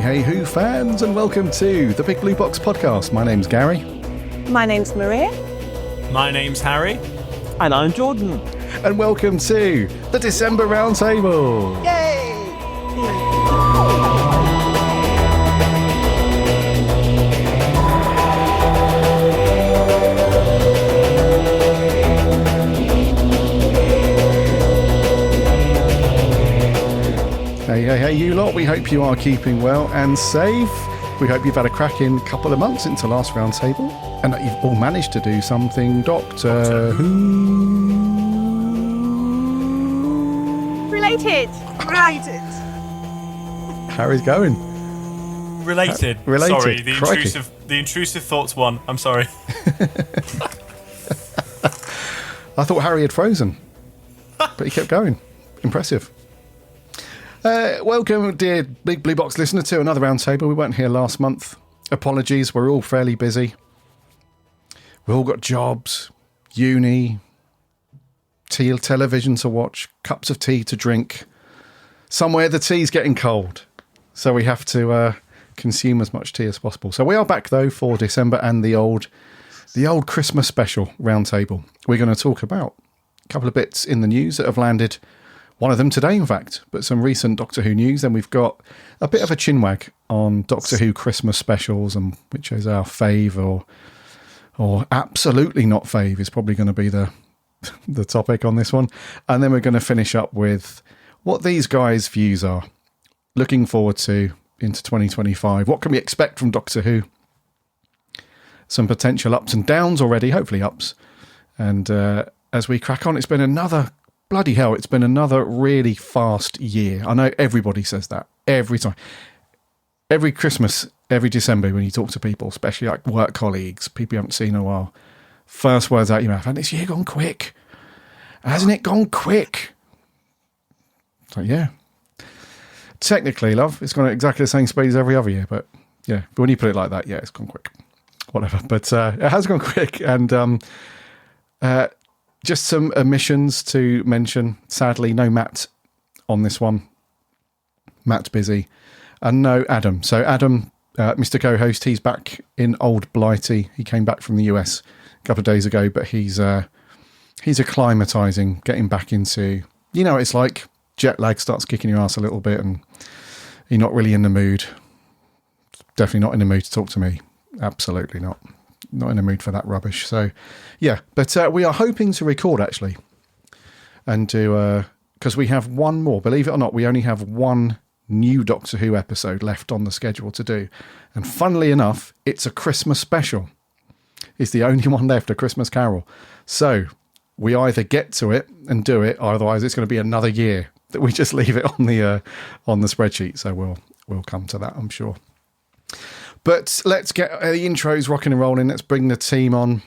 Hey Who fans, and welcome to the Big Blue Box Podcast. My name's Gary. My name's Maria. My name's Harry. And I'm Jordan. And welcome to the December Roundtable. Yay! Hey, you lot. We hope you are keeping well and safe. We hope you've had a cracking couple of months since the last roundtable and that you've all managed to do something Doctor Who Related. Harry's going. Related. Sorry, the intrusive thoughts one. I'm sorry. I thought Harry had frozen, but he kept going. Impressive. Welcome, dear Big Blue Box listener, to another roundtable. We weren't here last month. Apologies, we're all fairly busy. We've all got jobs, uni, television to watch, cups of tea to drink. Somewhere the tea's getting cold, so we have to consume as much tea as possible. So we are back, though, for December and the old Christmas special roundtable. We're going to talk about a couple of bits in the news that have landed. One of them today, in fact, but some recent Doctor Who news. Then we've got a bit of a chinwag on Doctor Who Christmas specials, and which is our fave or absolutely not fave is probably going to be the topic on this one. And then we're going to finish up with what these guys' views are. Looking forward to into 2025. What can we expect from Doctor Who? Some potential ups and downs already, hopefully ups. And as we crack on, it's been another really fast year. I know everybody says that every time. Every Christmas, every December when you talk to people, especially like work colleagues, people you haven't seen in a while, first words out your mouth, and this year gone quick. Hasn't it gone quick? So yeah. Technically, love, it's gone at exactly the same speed as every other year, but yeah, but when you put it like that, yeah, it's gone quick. Whatever. But it has gone quick, and just some omissions to mention. Sadly, no Matt on this one. Matt's busy. And no Adam. So Adam, Mr. Co-host, he's back in Old Blighty. He came back from the US a couple of days ago, but he's acclimatising, getting back into, it's like jet lag starts kicking your ass a little bit and you're not really in the mood. Definitely not in the mood to talk to me. Absolutely not. Not in the mood for that rubbish. So, yeah. But we are hoping to record, actually. And do... because we have one more. Believe it or not, we only have one new Doctor Who episode left on the schedule to do. And funnily enough, it's a Christmas special. It's the only one left, A Christmas Carol. So, we either get to it and do it, or otherwise it's going to be another year that we just leave it on the spreadsheet. So, we'll come to that, I'm sure. But let's get the intros rocking and rolling. Let's bring the team on.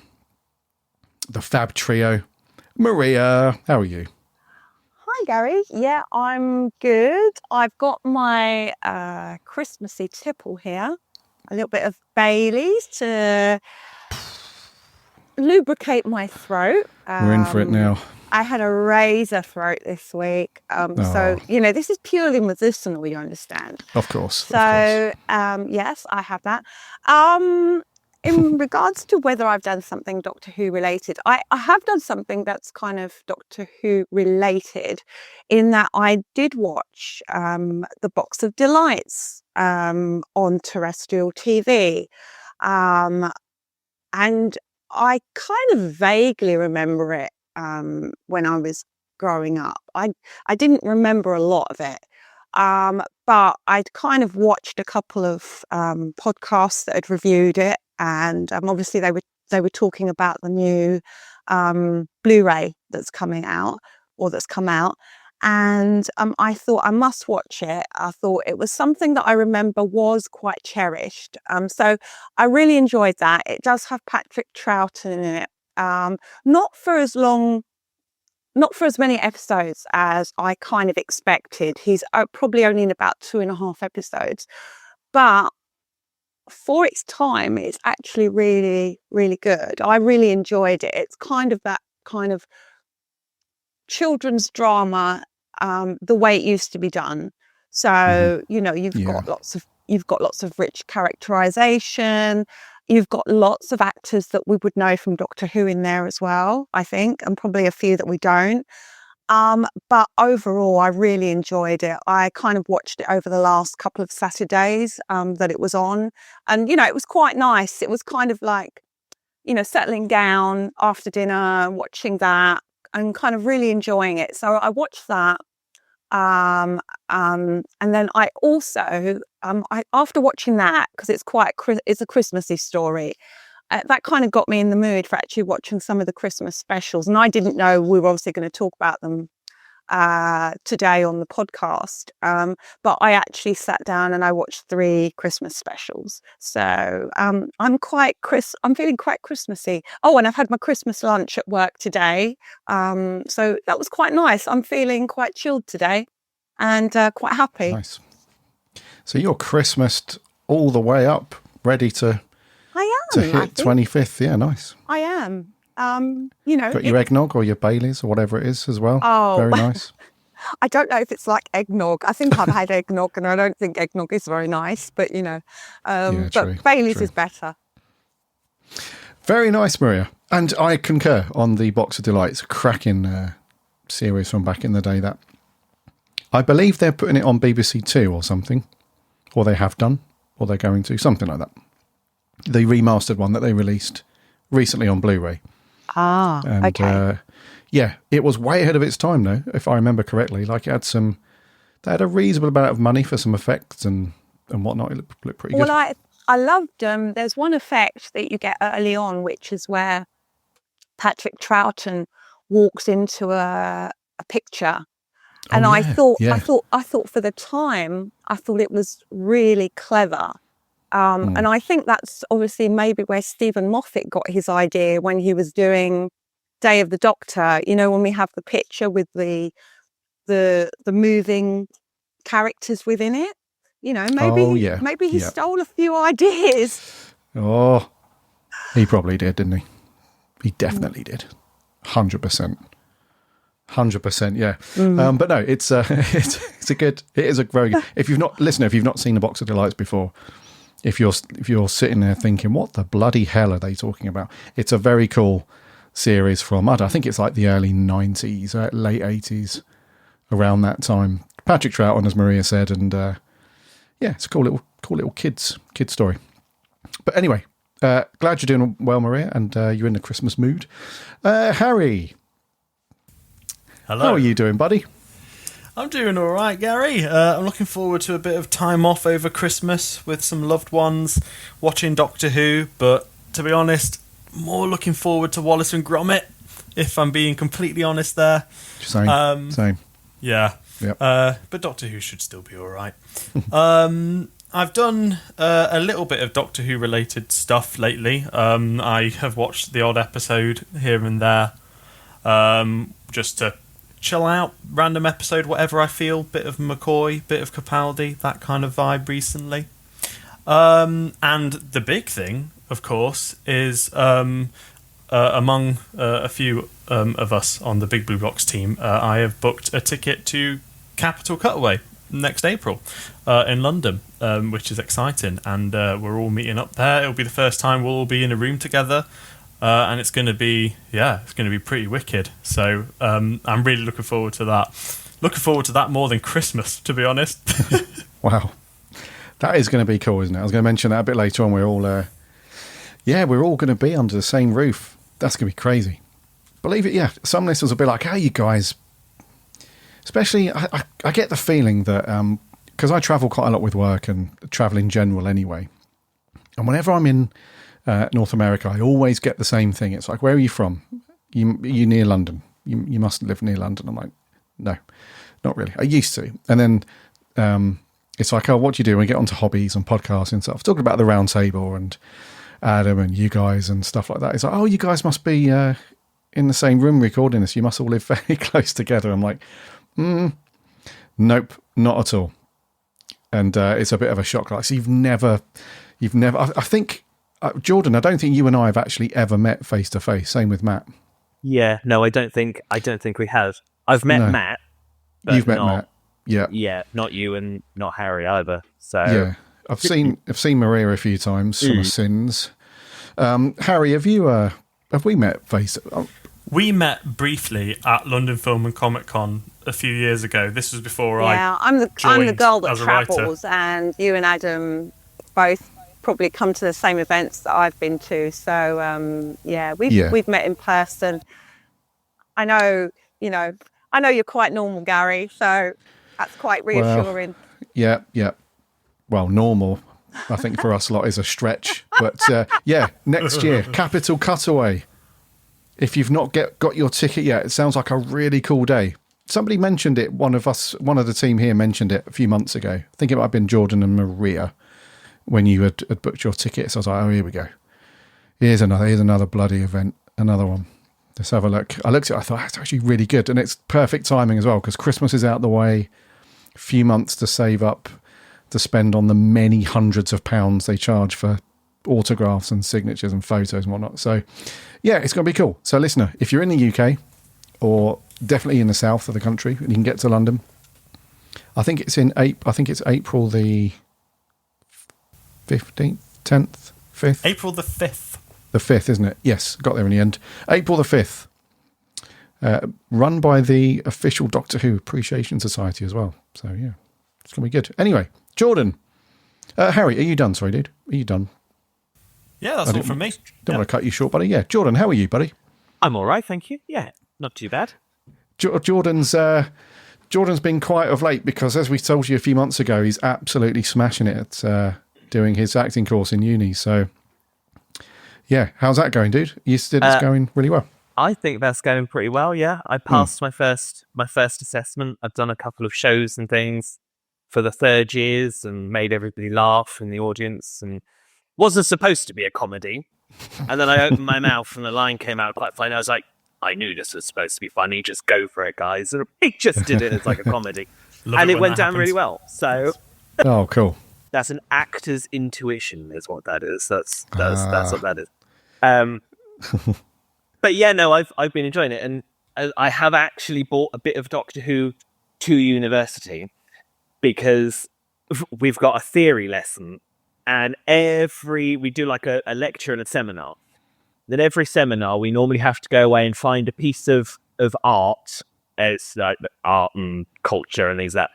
The Fab Trio. Maria, how are you? Hi, Gary. Yeah, I'm good. I've got my Christmassy tipple here. A little bit of Bailey's to lubricate my throat. We're in for it now. I had a razor throat this week. So, this is purely medicinal, you understand. Of course. So, yes, I have that. In regards to whether I've done something Doctor Who related, I have done something that's kind of Doctor Who related in that I did watch the Box of Delights on terrestrial TV. And I kind of vaguely remember it. When I was growing up, I didn't remember a lot of it, but I'd kind of watched a couple of podcasts that had reviewed it, and obviously they were talking about the new Blu-ray that's coming out or that's come out, and I thought I must watch it. I thought it was something that I remember was quite cherished, so I really enjoyed that. It does have Patrick Troughton in it. Not for as long not for as many episodes as I kind of expected. He's probably only in about 2.5 episodes, but for its time, it's actually really, really good. I really enjoyed it. It's kind of that kind of children's drama, the way it used to be done. So, you know, you've got lots of rich characterization. You've got lots of actors that we would know from Doctor Who in there as well, I think, and probably a few that we don't. But overall, I really enjoyed it. I kind of watched it over the last couple of Saturdays that it was on. And, you know, it was quite nice. It was kind of like, you know, settling down after dinner, watching that and kind of really enjoying it. So I watched that. And then I also, after watching that, because it's a Christmassy story, that kind of got me in the mood for actually watching some of the Christmas specials. And I didn't know we were obviously going to talk about them today on the podcast. But I actually sat down and I watched 3 Christmas specials. So I'm feeling quite Christmassy. Oh, and I've had my Christmas lunch at work today. So that was quite nice. I'm feeling quite chilled today and quite happy. Nice. So you're Christmased all the way up, ready to hit 25th. Yeah, nice. I am. You know, got your eggnog or your Baileys or whatever it is as well. Oh, very nice. I don't know if it's like eggnog. I think I've had eggnog, and I don't think eggnog is very nice. But you know, but Baileys is better. Very nice, Maria, and I concur on the Box of Delights, cracking series from back in the day. That I believe they're putting it on BBC Two or something, or they have done, or they're going to, something like that. The remastered one that they released recently on Blu-ray. Okay. Yeah, it was way ahead of its time, though, if I remember correctly. Like, they had a reasonable amount of money for some effects and whatnot. It looked pretty good. Well, I loved there's one effect that you get early on, which is where Patrick Troughton walks into a picture. And I thought for the time, I thought it was really clever. And I think that's obviously maybe where Stephen Moffat got his idea when he was doing Day of the Doctor. You know, when we have the picture with the moving characters within it. You know, maybe he stole a few ideas. Oh, he probably did, didn't he? He definitely did. 100%. 100%, yeah. But no, it is a very good. If you've not seen the Box of Delights before, if you're sitting there thinking, what the bloody hell are they talking about? It's a very cool series from, I think it's like the early 90s, late 80s, around that time. Patrick Troughton, as Maria said, and it's a cool little kids story. But anyway, glad you're doing well, Maria, and you're in the Christmas mood. Harry, hello. How are you doing, buddy? I'm doing all right, Gary. I'm looking forward to a bit of time off over Christmas with some loved ones, watching Doctor Who, but to be honest, more looking forward to Wallace and Gromit, if I'm being completely honest there. Same. Yeah. Yep. But Doctor Who should still be all right. I've done a little bit of Doctor Who related stuff lately. I have watched the odd episode here and there, just to chill out, random episode, whatever I feel. Bit of McCoy, bit of Capaldi, that kind of vibe recently. And the big thing, of course, is among a few of us on the Big Blue Box team, I have booked a ticket to Capital Cutaway next April in London, which is exciting, and we're all meeting up there. It'll be the first time we'll all be in a room together, and it's going to be pretty wicked. So I'm really looking forward to that. Looking forward to that more than Christmas, to be honest. Wow, that is going to be cool, isn't it? I was going to mention that a bit later on. We're all going to be under the same roof. That's going to be crazy. Believe it, yeah. Some listeners will be like, "Hey, you guys." Especially, I get the feeling that, because I travel quite a lot with work and travel in general anyway, and whenever I'm in North America, I always get the same thing. It's like, where are you from? You near London? You must live near London. I'm like, no, not really. I used to. And then it's like, oh, what do you do? And we get onto hobbies and podcasts and stuff. Talking about the round table and Adam and you guys and stuff like that. It's like, oh, you guys must be in the same room recording this. You must all live very close together. I'm like, nope, not at all. And it's a bit of a shock. Like, so you've never. I think, Jordan, I don't think you and I have actually ever met face to face. Same with Matt. Yeah, no, I don't think we have. I've met Matt. But You've met Matt. Yeah. Yeah, not you and not Harry either. So yeah, I've seen Maria a few times from her sins. Harry, have we met face? We met briefly at London Film and Comic Con a few years ago. This was before I'm the girl that as a writer. travels, and you and Adam both probably come to the same events that I've been to. So we've met in person. I know you're quite normal, Gary. So that's quite reassuring. Well, yeah. Well, normal, I think for us lot is a stretch. But next year, Capital Cutaway. If you've not got your ticket yet, it sounds like a really cool day. Somebody mentioned it. One of the team here mentioned it a few months ago. I think it might have been Jordan and Maria when you had booked your tickets. I was like, oh, here we go. Here's another bloody event, another one. Let's have a look. I looked at it, I thought, it's actually really good. And it's perfect timing as well, because Christmas is out the way, a few months to save up to spend on the many hundreds of pounds they charge for autographs and signatures and photos and whatnot. So, yeah, it's going to be cool. So, listener, if you're in the UK or definitely in the south of the country and you can get to London, I think it's April the 15th, 10th, 5th. April the 5th. The 5th, isn't it? Yes, got there in the end. April the 5th. Run by the official Doctor Who Appreciation Society as well. So, yeah, it's going to be good. Anyway, Jordan. Harry, are you done? Sorry, dude. Are you done? Yeah, that's all from me. Don't want to cut you short, buddy. Yeah, Jordan, how are you, buddy? I'm all right, thank you. Yeah, not too bad. Jordan's been quiet of late because, as we told you a few months ago, he's absolutely smashing it at doing his acting course in uni. So, yeah, how's that going, dude? You said it's going really well. I think that's going pretty well. Yeah, I passed my first assessment. I've done a couple of shows and things for the third years and made everybody laugh in the audience, and wasn't supposed to be a comedy. And then I opened my mouth and the line came out quite funny. I was like, I knew this was supposed to be funny. Just go for it, guys. And he just did it as like a comedy. And it went down really well. So, oh, cool. That's an actor's intuition is what that is. That's what that is. But yeah, no, I've been enjoying it. And I have actually bought a bit of Doctor Who to university because we've got a theory lesson. And we do like a lecture and a seminar. Then every seminar, we normally have to go away and find a piece of art. It's like art and culture and things that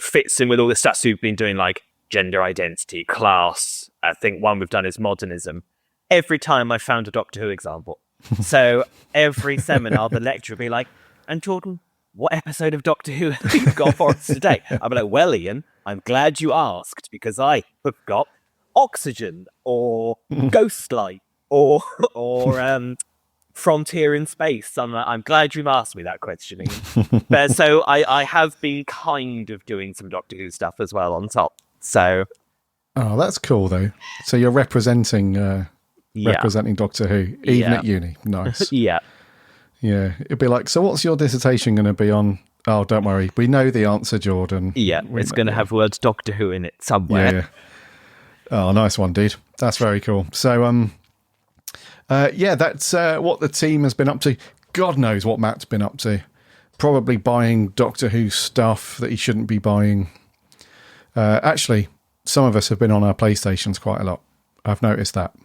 fits in with all the stuff we've been doing, like gender identity, class. I think one we've done is modernism. Every time I found a Doctor Who example. So every seminar, the lecturer would be like, and Jordan, what episode of Doctor Who have you got for us today? I'll be like, well, Ian, I'm glad you asked because I have got Oxygen or Ghostlight or Frontier in Space. I'm glad you've asked me that question, Ian. But so I have been kind of doing some Doctor Who stuff as well on top. So, oh, that's cool though. So you're representing Doctor Who even at uni. Nice. Yeah. Yeah, it'd be like, so what's your dissertation going to be on? Oh, don't worry. We know the answer, Jordan. Yeah, it's going to have words Doctor Who in it somewhere. Yeah. Oh, nice one, dude. That's very cool. So, that's what the team has been up to. God knows what Matt's been up to. Probably buying Doctor Who stuff that he shouldn't be buying. Actually, some of us have been on our PlayStations quite a lot. I've noticed that.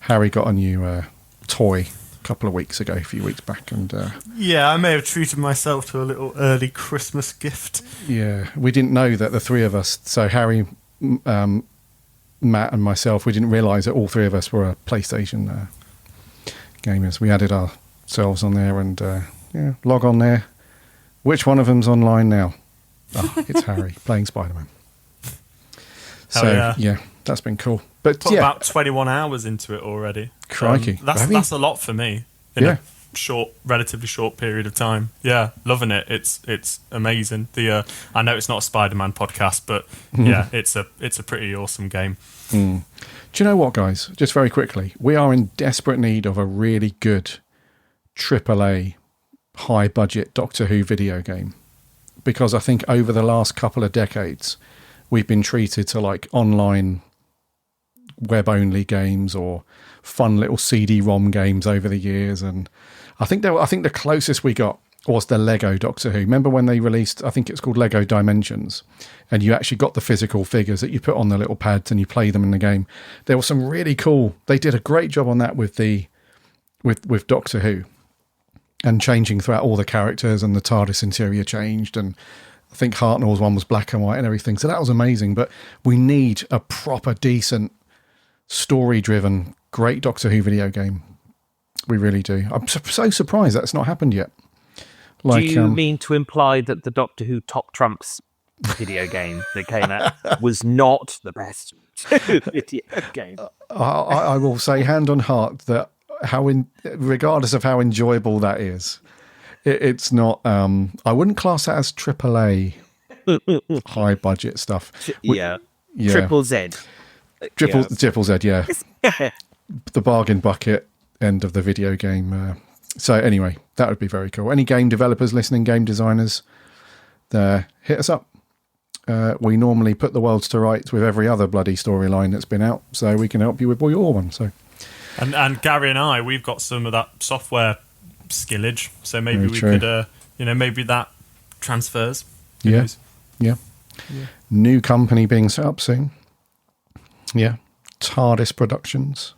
Harry got a new toy couple of weeks ago, a few weeks back, and I may have treated myself to a little early Christmas gift. Yeah, we didn't know that the three of us, so Harry, Matt and myself, we didn't realise that all three of us were PlayStation gamers. We added ourselves on there and log on there. Which one of them's online now? Oh, it's Harry playing Spider-Man. So yeah, that's been cool. But put about 21 hours into it already. Crikey. That's a lot for me in a relatively short period of time. Yeah, loving it. It's amazing. I know it's not a Spider-Man podcast, but yeah, it's a pretty awesome game. Do you know what, guys? Just very quickly, we are in desperate need of a really good AAA high budget Doctor Who video game, because I think over the last couple of decades we've been treated to like online web only games or fun little CD-ROM games over the years, and I think the closest we got was the Lego Doctor Who. Remember when they released, I think it's called Lego Dimensions, and you actually got the physical figures that you put on the little pads and you play them in the game. There was some really cool, they did a great job on that with Doctor Who, and changing throughout all the characters, and the TARDIS interior changed, and I think Hartnell's one was black and white and everything. So that was amazing, but we need a proper, decent, story-driven, great Doctor Who video game. We really do. I'm so surprised that's not happened yet. Like, do you mean to imply that the Doctor Who Top Trumps video game that came out was not the best video game? I will say hand on heart that regardless of how enjoyable that is, it's not. I wouldn't class that as AAA high budget stuff. Yeah. Triple Z. Triple Z. Yeah. The bargain bucket end of the video game. So anyway, that would be very cool. Any game developers listening, game designers, hit us up. We normally put the worlds to rights with every other bloody storyline that's been out, so we can help you with your one. So, and Gary and I, we've got some of that software skillage, so maybe we could, maybe that transfers. Yeah. New company being set up soon. Yeah, TARDIS Productions,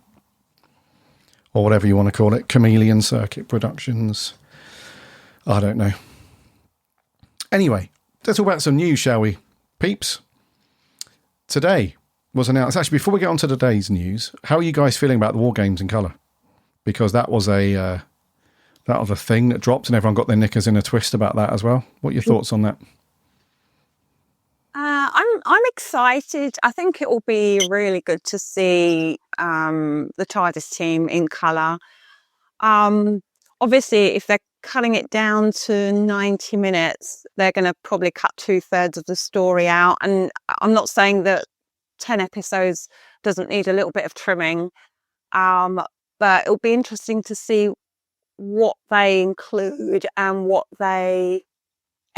or whatever you want to call it, Chameleon Circuit Productions. I don't know. Anyway, let's talk about some news, shall we, peeps? Today was announced. Actually, before we get on to today's news, how are you guys feeling about the War Games in colour? Because that was a thing that dropped, and everyone got their knickers in a twist about that as well. What are your thoughts on that? I'm excited. I think it will be really good to see the TARDIS team in colour. Obviously, if they're cutting it down to 90 minutes, they're going to probably cut 2/3 of the story out. And I'm not saying that 10 episodes doesn't need a little bit of trimming, but it'll be interesting to see what they include and what they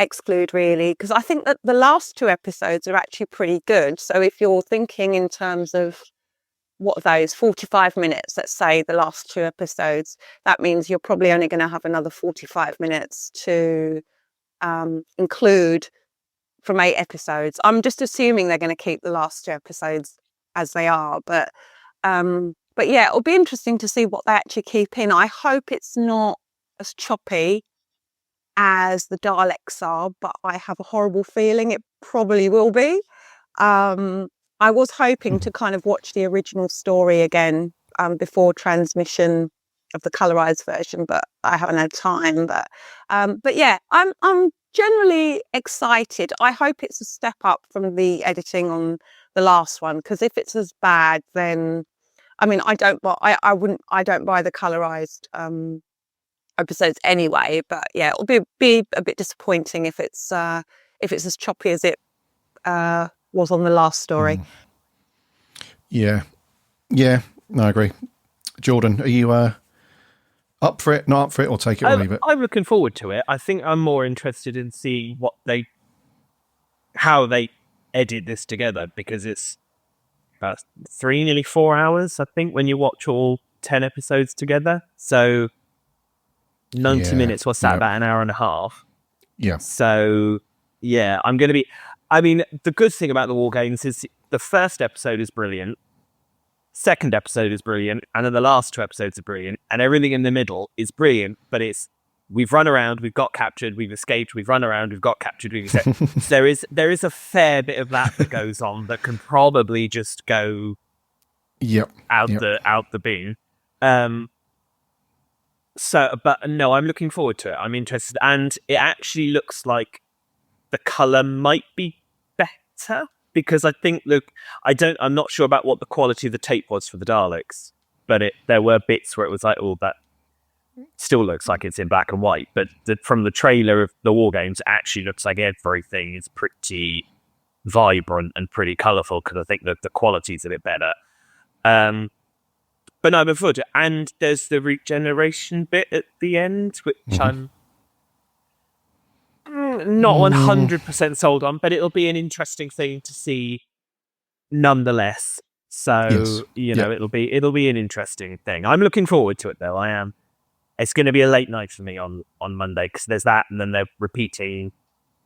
exclude, really, because I think that the last 2 episodes are actually pretty good. So if you're thinking in terms of what are those 45 minutes, let's say the last 2 episodes, that means you're probably only going to have another 45 minutes to include from 8 episodes. I'm just assuming they're going to keep the last 2 episodes as they are, but yeah, it'll be interesting to see what they actually keep in. I hope it's not as choppy as the Daleks are, but I have a horrible feeling it probably will be. I was hoping to kind of watch the original story again before transmission of the colorized version, but I haven't had time. But yeah, I'm generally excited. I hope it's a step up from the editing on the last one, because if it's as bad, then I mean, I don't buy the colorized episodes anyway. But yeah, it'll be a bit disappointing if it's as choppy as it was on the last story. Yeah, no, I agree. Jordan, are you up for it, not up for it, or take it or leave it? I'm looking forward to it. I think I'm more interested in seeing how they edit this together, because it's about 3, nearly 4 hours, I think, when you watch all 10 episodes together. So 90 minutes, what's that, about an hour and a half? Yeah. So, yeah, I'm going to be... I mean, the good thing about the War Games is the first episode is brilliant, second episode is brilliant, and then the last 2 episodes are brilliant, and everything in the middle is brilliant, but we've run around, we've got captured, we've escaped, we've run around, we've got captured, we've escaped. there is a fair bit of that goes on that can probably just go out the bin. But no, I'm looking forward to it. I'm interested, and it actually looks like the colour might be better, because I think, I'm not sure about what the quality of the tape was for the Daleks, but there were bits where it was like, oh, that still looks like it's in black and white. But from the trailer of the War Games, it actually looks like everything is pretty vibrant and pretty colourful, because I think that the quality's a bit better. But no, I'm looking forward to it. And there's the regeneration bit at the end, which I'm not 100% sold on, but it'll be an interesting thing to see nonetheless. So, Yes. it'll be an interesting thing. I'm looking forward to it, though. I am. It's going to be a late night for me on Monday, because there's that, and then they're repeating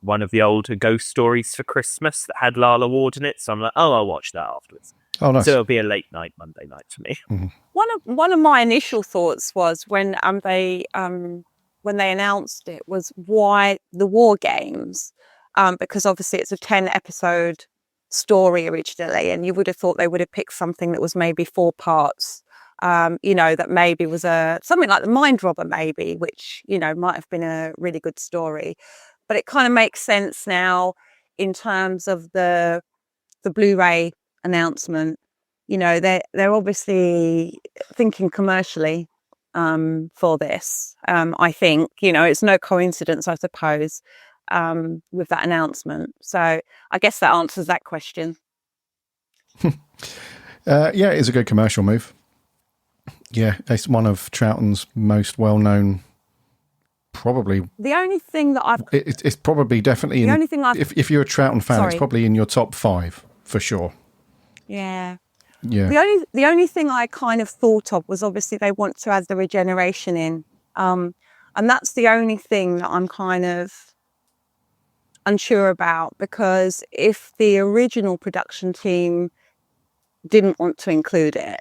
one of the older ghost stories for Christmas that had Lala Ward in it. So I'm like, I'll watch that afterwards. Oh, nice. So it'll be a late night Monday night for me. One of my initial thoughts was when they announced it was why the War Games, because obviously it's a 10-episode story originally, and you would have thought they would have picked something that was maybe 4 parts. That maybe was something like the Mind Robber, maybe, which might have been a really good story. But it kind of makes sense now in terms of the Blu-ray announcement. They're obviously thinking commercially for this. I think it's no coincidence, I suppose, with that announcement. So I guess that answers that question. Yeah, it's a good commercial move. Yeah, it's one of Troughton's most well-known. Probably the only thing that it's probably definitely only thing if you're a Troughton fan, Sorry. it's probably in your top 5 for sure. Yeah. Yeah. The only thing I kind of thought of was obviously they want to add the regeneration in, and that's the only thing that I'm kind of unsure about, because if the original production team didn't want to include it,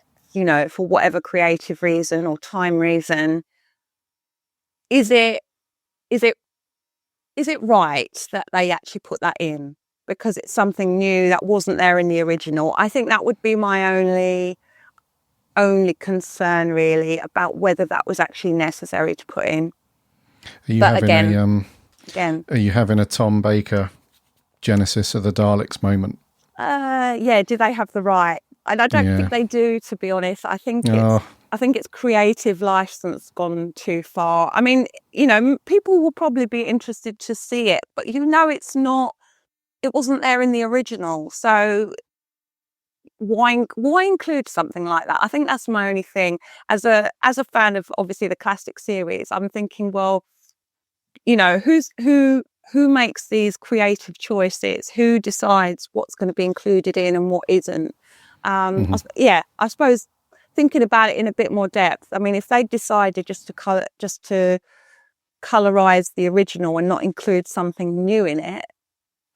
for whatever creative reason or time reason, is it right that they actually put that in because it's something new that wasn't there in the original? I think that would be my only concern really about whether that was actually necessary to put in. Are you But having again, are you having a Tom Baker Genesis of the Daleks moment? do they have the right? And I don't think they do, to be honest. I think it's creative license gone too far. I mean, people will probably be interested to see it, but it's not. It wasn't there in the original, so why include something like that? I think that's my only thing. As a fan of obviously the classic series, I'm thinking, well, who makes these creative choices? Who decides what's going to be included in and what isn't? I suppose thinking about it in a bit more depth. I mean, if they decided just to colorize the original and not include something new in it,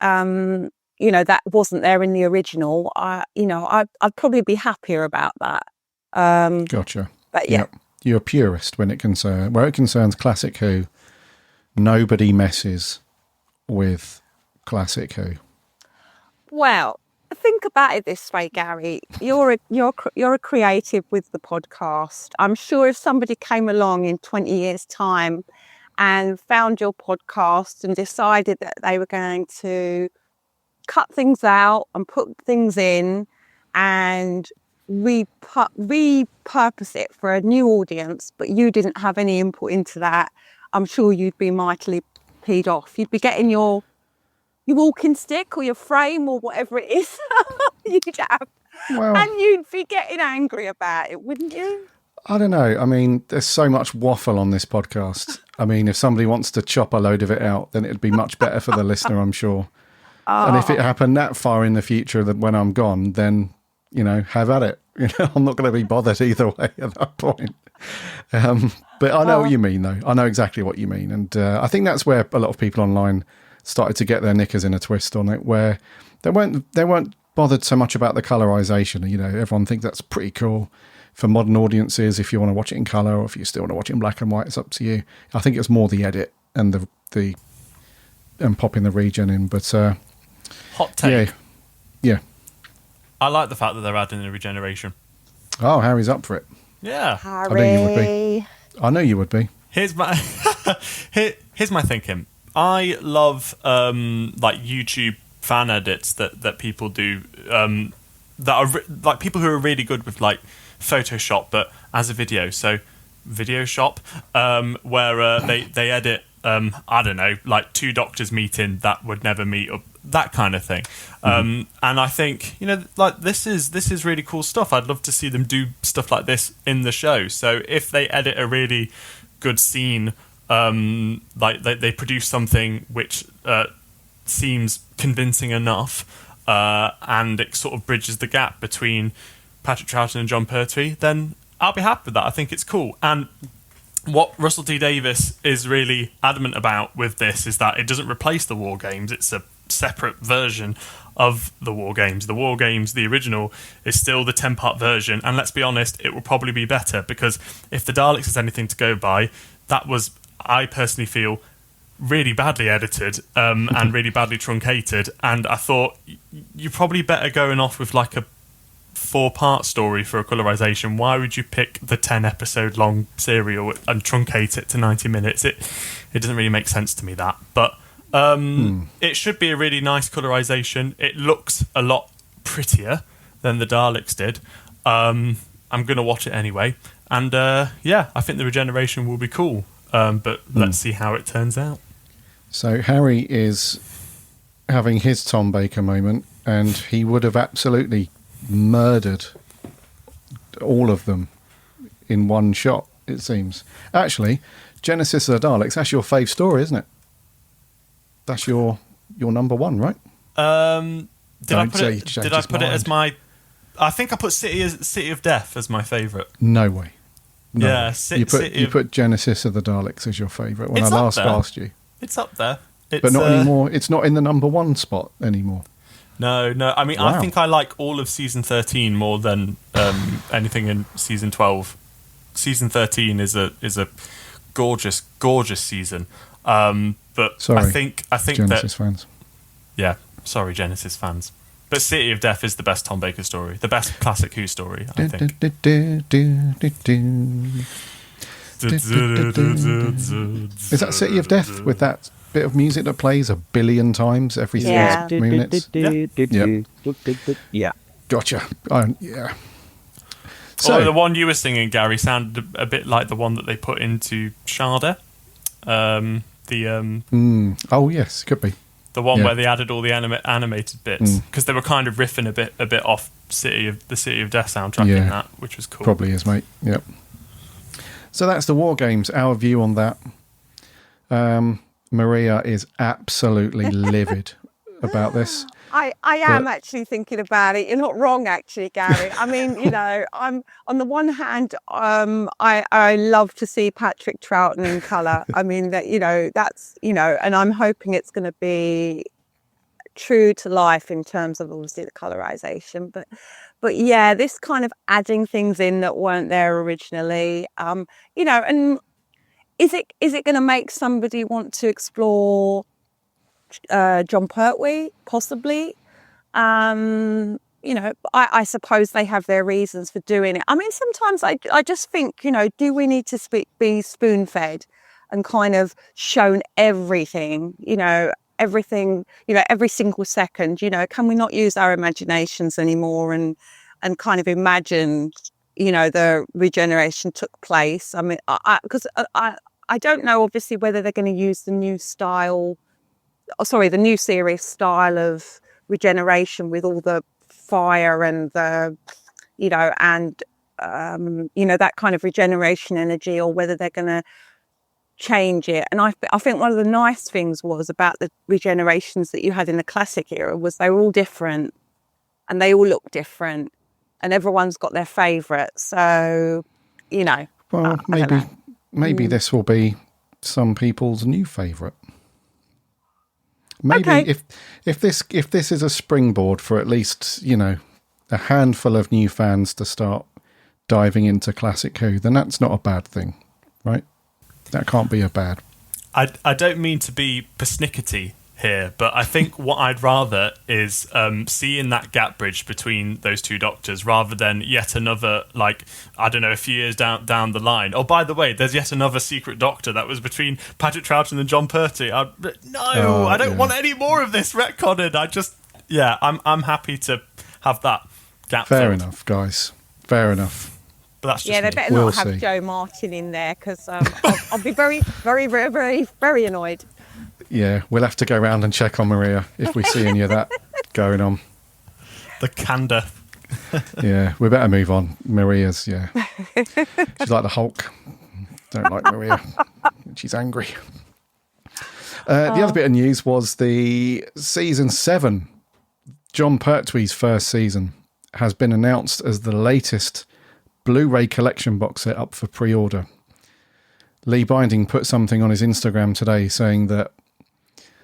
that wasn't there in the original, I'd probably be happier about that. Gotcha. But yeah. You're a purist when it concerns Classic Who. Nobody messes with Classic Who. Well, think about it this way, Gary. You're a creative with the podcast. I'm sure if somebody came along in 20 years' time and found your podcast and decided that they were going to cut things out and put things in and repurpose it for a new audience, but you didn't have any input into that, I'm sure you'd be mightily peed off. You'd be getting your walking stick or your frame or whatever it is you'd have, and you'd be getting angry about it, wouldn't you? I don't know. I mean, there's so much waffle on this podcast. I mean, if somebody wants to chop a load of it out, then it'd be much better for the listener, I'm sure. And if it happened that far in the future that when I'm gone, then, have at it. I'm not going to be bothered either way at that point. But I know what you mean, though. I know exactly what you mean. And I think that's where a lot of people online started to get their knickers in a twist on it, where they weren't bothered so much about the colorization. Everyone thinks that's pretty cool for modern audiences. If you want to watch it in color or if you still want to watch it in black and white, it's up to you. I think it's more the edit and the popping the regen in. But hot take. Yeah. I like the fact that they're adding the regeneration. Oh, Harry's up for it. Yeah. Harry. I know you would be. Here's my here's my thinking. I love like YouTube fan edits that people do that are like people who are really good with like Photoshop but as a video. So Video Shop, where they edit I don't know, like two doctors meeting that would never meet up, that kind of thing. And I think, like this is really cool stuff. I'd love to see them do stuff like this in the show. So if they edit a really good scene, like they produce something which seems convincing enough, and it sort of bridges the gap between Patrick Troughton and John Pertwee, then I'll be happy with that. I think it's cool. And what Russell T Davies is really adamant about with this is that it doesn't replace the War Games. It's a separate version of the War Games. The War Games, the original, is still the 10-part version. And let's be honest, it will probably be better, because if the Daleks is anything to go by, that was, I personally feel, really badly edited and really badly truncated. And I thought you're probably better going off with like a 4-part story for a colorization. Why would you pick the 10-episode long serial and truncate it to 90 minutes? It doesn't really make sense to me, that. But it should be a really nice colorization. It looks a lot prettier than the Daleks did. I'm going to watch it anyway. And yeah, I think the regeneration will be cool. But let's see how it turns out. So Harry is having his Tom Baker moment, and he would have absolutely murdered all of them in one shot, it seems. Actually, Genesis of the Daleks, that's your fave story, isn't it? That's your number one, right? Did I put it as my... I think I put City of Death as my favourite. No way. No. Yeah, you put Genesis of the Daleks as your favourite when I last asked you. It's up there. But not anymore. It's not in the number one spot anymore. No. I mean, wow. I think I like all of season 13 more than anything in season 12. Season 13 is a gorgeous, gorgeous season. But sorry, I think Genesis fans. Yeah, sorry, Genesis fans. But City of Death is the best Tom Baker story, the best classic Who story, I think. Is that City of Death with that bit of music that plays 1 billion times every 6 minutes? Yeah. Gotcha. Yeah. So the one you were singing, Gary, sounded a bit like the one that they put into Sharda. Oh yes, could be. The one where they added all the animated bits, because they were kind of riffing a bit off the City of Death soundtrack in that, which was cool. Probably is, mate. Yep. So that's the War Games. Our view on that. Maria is absolutely livid about this. I am actually thinking about it. You're not wrong, actually, Gary. I mean, I'm on the one hand, I love to see Patrick Troughton in colour. I mean, that's and I'm hoping it's going to be true to life in terms of obviously the colorization. But yeah, this kind of adding things in that weren't there originally. And is it going to make somebody want to explore John Pertwee, possibly? I suppose they have their reasons for doing it. I mean, sometimes I just think, do we need to be spoon-fed and kind of shown everything, everything, every single second? Can we not use our imaginations anymore and kind of imagine, the regeneration took place? I mean, because I don't know, obviously, whether they're going to use the new new series style of regeneration with all the fire and the, that kind of regeneration energy, or whether they're going to change it. And I think one of the nice things was about the regenerations that you had in the classic era was they were all different and they all look different and everyone's got their favourite. So, Well, maybe this will be some people's new favourite. Maybe if this is a springboard for at least, a handful of new fans to start diving into classic Who, then that's not a bad thing, right? That can't be a bad. I don't mean to be persnickety here, but I think what I'd rather is seeing that gap bridge between those two doctors rather than yet another, a few years down the line. Oh, by the way, there's yet another secret doctor that was between Patrick Troughton and John Pertwee. I don't want any more of this retconned. I'm happy to have that gap Fair filled. enough, guys. Fair enough. But that's just Yeah, they me. better We'll not have see. Joe Martin in there because I'll be very, very, very, very, very annoyed. Yeah, we'll have to go round and check on Maria if we see any of that going on. The candor. Yeah, we better move on. Maria's, yeah. She's like the Hulk. Don't like Maria. She's angry. The other bit of news was the season 7, John Pertwee's first season, has been announced as the latest Blu-ray collection box set up for pre-order. Lee Binding put something on his Instagram today saying that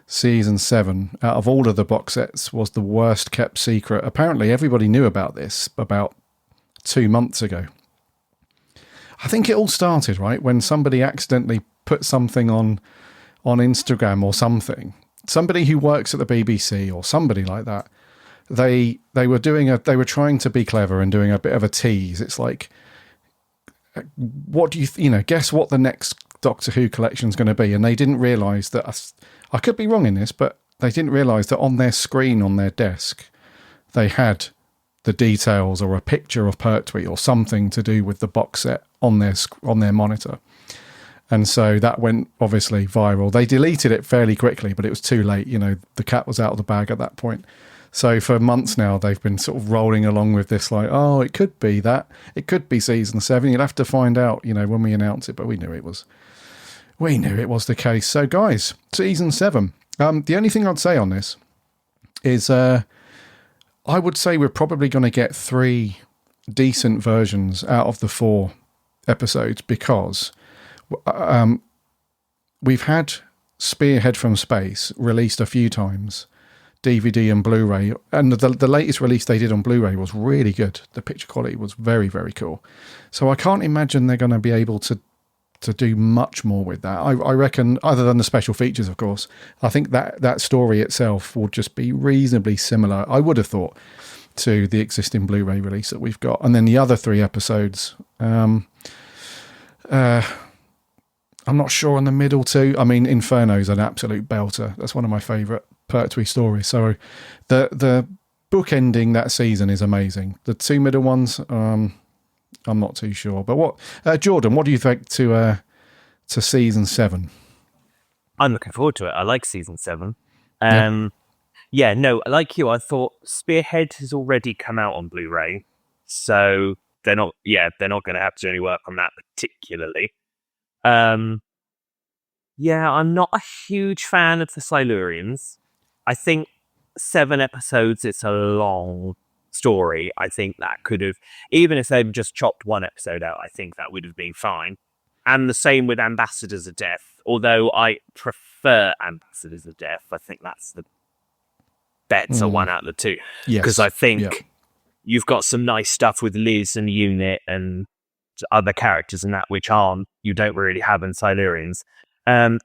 season 7, out of all of the box sets, was the worst kept secret. Apparently everybody knew about this about 2 months ago. I think it all started, right, when somebody accidentally put something on Instagram or something. Somebody who works at the BBC or somebody like that. They were trying to be clever and doing a bit of a tease. It's like, what do you guess what the next Doctor Who collection is going to be? And they didn't realise that, I could be wrong in this, but they didn't realise that on their screen on their desk, they had the details or a picture of Pertwee or something to do with the box set on their monitor. And so that went obviously viral. They deleted it fairly quickly, but it was too late. The cat was out of the bag at that point. So for months now, they've been sort of rolling along with this, like, oh, it could be that. It could be season 7. You'll have to find out, when we announce it. But we knew it was the case. So guys, season 7. The only thing I'd say on this is I would say we're probably going to get 3 decent versions out of the 4 episodes because we've had Spearhead from Space released a few times, DVD and Blu-ray, and the latest release they did on Blu-ray was really good. The picture quality was very, very cool. So I can't imagine they're going to be able to do much more with that. I reckon, other than the special features, of course, I think that story itself will just be reasonably similar, I would have thought, to the existing Blu-ray release that we've got. And then the other 3 episodes, I'm not sure on the middle 2. I mean, Inferno's an absolute belter. That's one of my favourite Pertwee stories. So the book ending that season is amazing. The 2 middle ones, I'm not too sure. But what, Jordan, what do you think to season 7? I'm looking forward to it. I like season 7. Yeah, no, like you, I thought Spearhead has already come out on Blu-ray, so they're not going to have to do any work on that particularly. I'm not a huge fan of the Silurians. I think 7 episodes, it's a long story. I think that could have, even if they've just chopped 1 episode out, I think that would have been fine. And the same with Ambassadors of Death, although I prefer Ambassadors of Death. I think that's the better one out of the 2. Because I think you've got some nice stuff with Liz and Unit and other characters and that which you don't really have in Silurians. And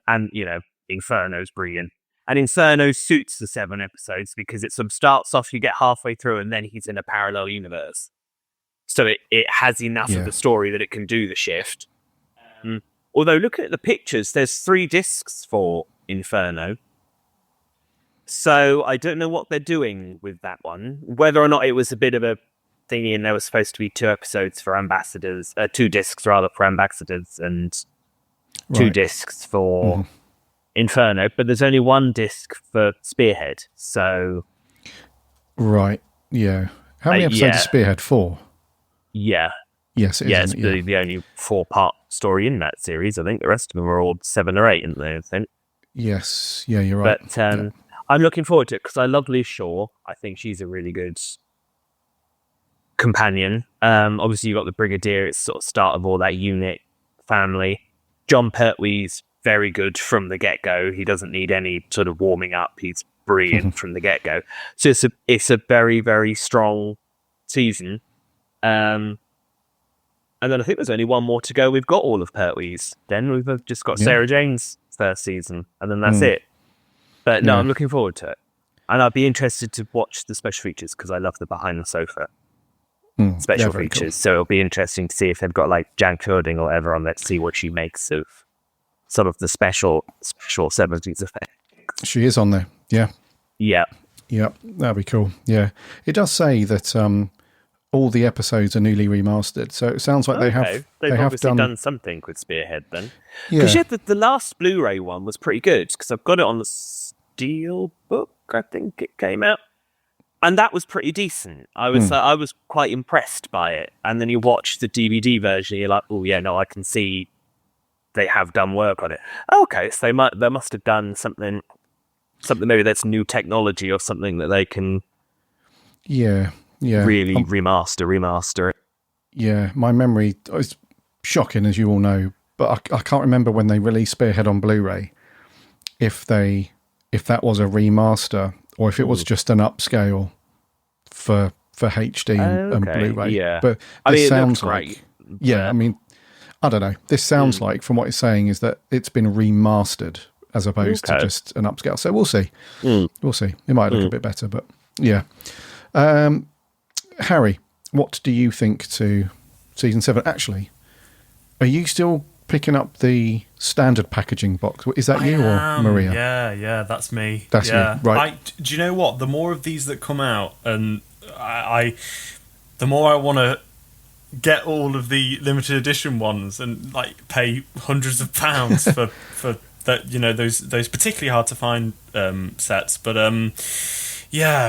Inferno's brilliant. And Inferno suits the 7 episodes because it sort of starts off, you get halfway through, and then he's in a parallel universe. So it has enough of the story that it can do the shift. Although looking at the pictures, there's 3 discs for Inferno. So I don't know what they're doing with that one. Whether or not it was a bit of a thingy and there was supposed to be 2 episodes for Ambassadors, 2 discs rather for Ambassadors and 2 discs for Inferno, but there's only 1 disc for Spearhead. So right, yeah. How many episodes is Spearhead? 4. Yeah. Yes, it is. It's the only 4-part story in that series. I think the rest of them are all 7 or 8, aren't they? I think. Yes, yeah, you're right. But I'm looking forward to it because I love Liz Shaw. I think she's a really good companion. Obviously, you've got the Brigadier. It's sort of start of all that Unit family. John Pertwee's very good from the get-go. He doesn't need any sort of warming up. He's brilliant from the get-go. So it's a very, very strong season. And then I think there's only 1 more to go. We've got all of Pertwee's. Then we've just got Sarah Jane's first season, and then that's it. But no, I'm looking forward to it. And I'd be interested to watch the special features because I love the behind the sofa special features. Cool. So it'll be interesting to see if they've got like Jan Curding or whatever on there to see what she makes of sort of the special 70s effect. She is on there. Yeah. Yeah. Yeah, that'd be cool. Yeah. It does say that all the episodes are newly remastered. So it sounds like they have obviously done something with Spearhead then. Yeah. Because the last Blu-ray one was pretty good because I've got it on the Steelbook, I think it came out. And that was pretty decent. I was quite impressed by it. And then you watch the DVD version, you're like, oh yeah, no, I can see they have done work on it. Okay, so they must have done something maybe that's new technology or something that they can really remaster it. Yeah, my memory is shocking, as you all know, but I can't remember when they released Spearhead on Blu-ray if that was a remaster or if it was just an upscale for HD and Blu-ray. Yeah, but it sounds great. Yeah, I mean, I don't know. This sounds like, from what it's saying, is that it's been remastered as opposed to just an upscale. So we'll see. We'll see. It might look a bit better, but yeah. Harry, what do you think to season 7? Actually, are you still picking up the standard packaging box? Is that you or Maria? Yeah, that's me. That's you, right. Do you know what? The more of these that come out, and the more I want to get all of the limited edition ones and like pay hundreds of pounds for that, those particularly hard to find sets. But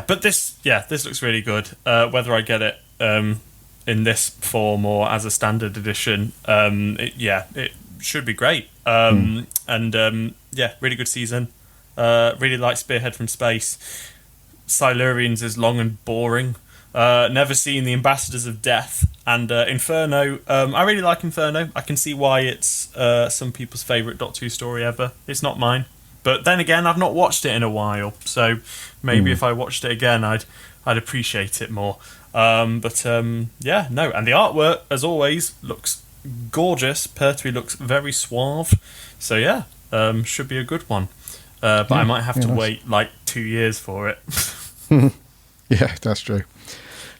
but this looks really good. Whether I get it in this form or as a standard edition, it should be great. Really good season. Really like Spearhead from Space. Silurians is long and boring. Never seen the Ambassadors of Death, and Inferno. I really like Inferno. I can see why it's some people's favourite Doctor Who story ever. It's not mine, but then again, I've not watched it in a while, so maybe if I watched it again, I'd appreciate it more. And the artwork, as always, looks gorgeous. Pertwee looks very suave, so should be a good one. But I might have to wait like 2 years for it. Yeah, that's true.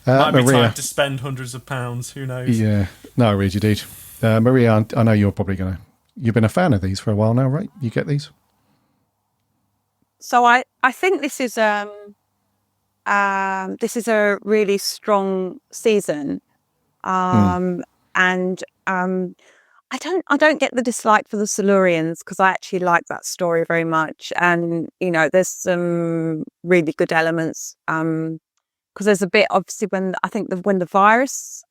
Might be Maria, time to spend hundreds of pounds. Who knows? Yeah, no, I read you did. Maria, I know you're probably you've been a fan of these for a while now, right? You get these? So I think this is a really strong season, and I don't get the dislike for the Silurians because I actually like that story very much, and there's some really good elements. Because there's a bit obviously when the virus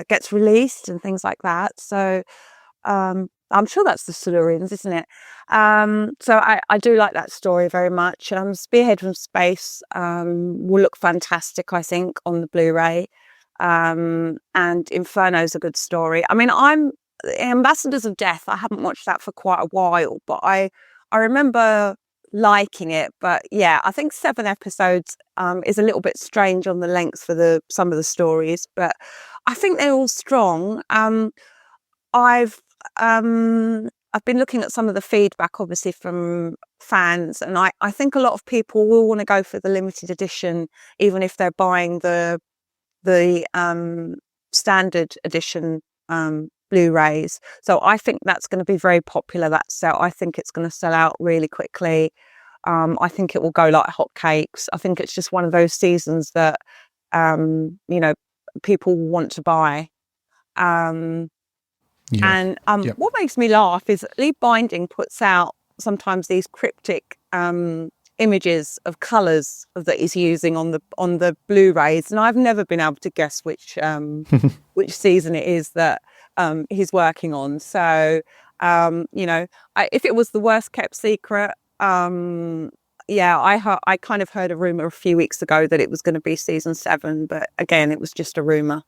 gets released and things like that. So I'm sure that's the Silurians, isn't it? So I do like that story very much. Spearhead from Space will look fantastic, I think, on the Blu-ray. And Inferno's a good story. I mean, Ambassadors of Death, I haven't watched that for quite a while, but I remember liking it. But yeah, I think 7 episodes is a little bit strange on the length for some of the stories, but I think they're all strong. I've been looking at some of the feedback, obviously, from fans, and I think a lot of people will want to go for the limited edition, even if they're buying the standard edition Blu-rays. So I think that's going to be very popular, that set. I think it's going to sell out really quickly. I think it will go like hotcakes. I think it's just one of those seasons that people want to buy. What makes me laugh is Lee Binding puts out sometimes these cryptic images of colours that he's using on the Blu-rays, and I've never been able to guess which season it is that he's working on. So if it was the worst kept secret, I kind of heard a rumour a few weeks ago that it was going to be season 7, but again, it was just a rumour.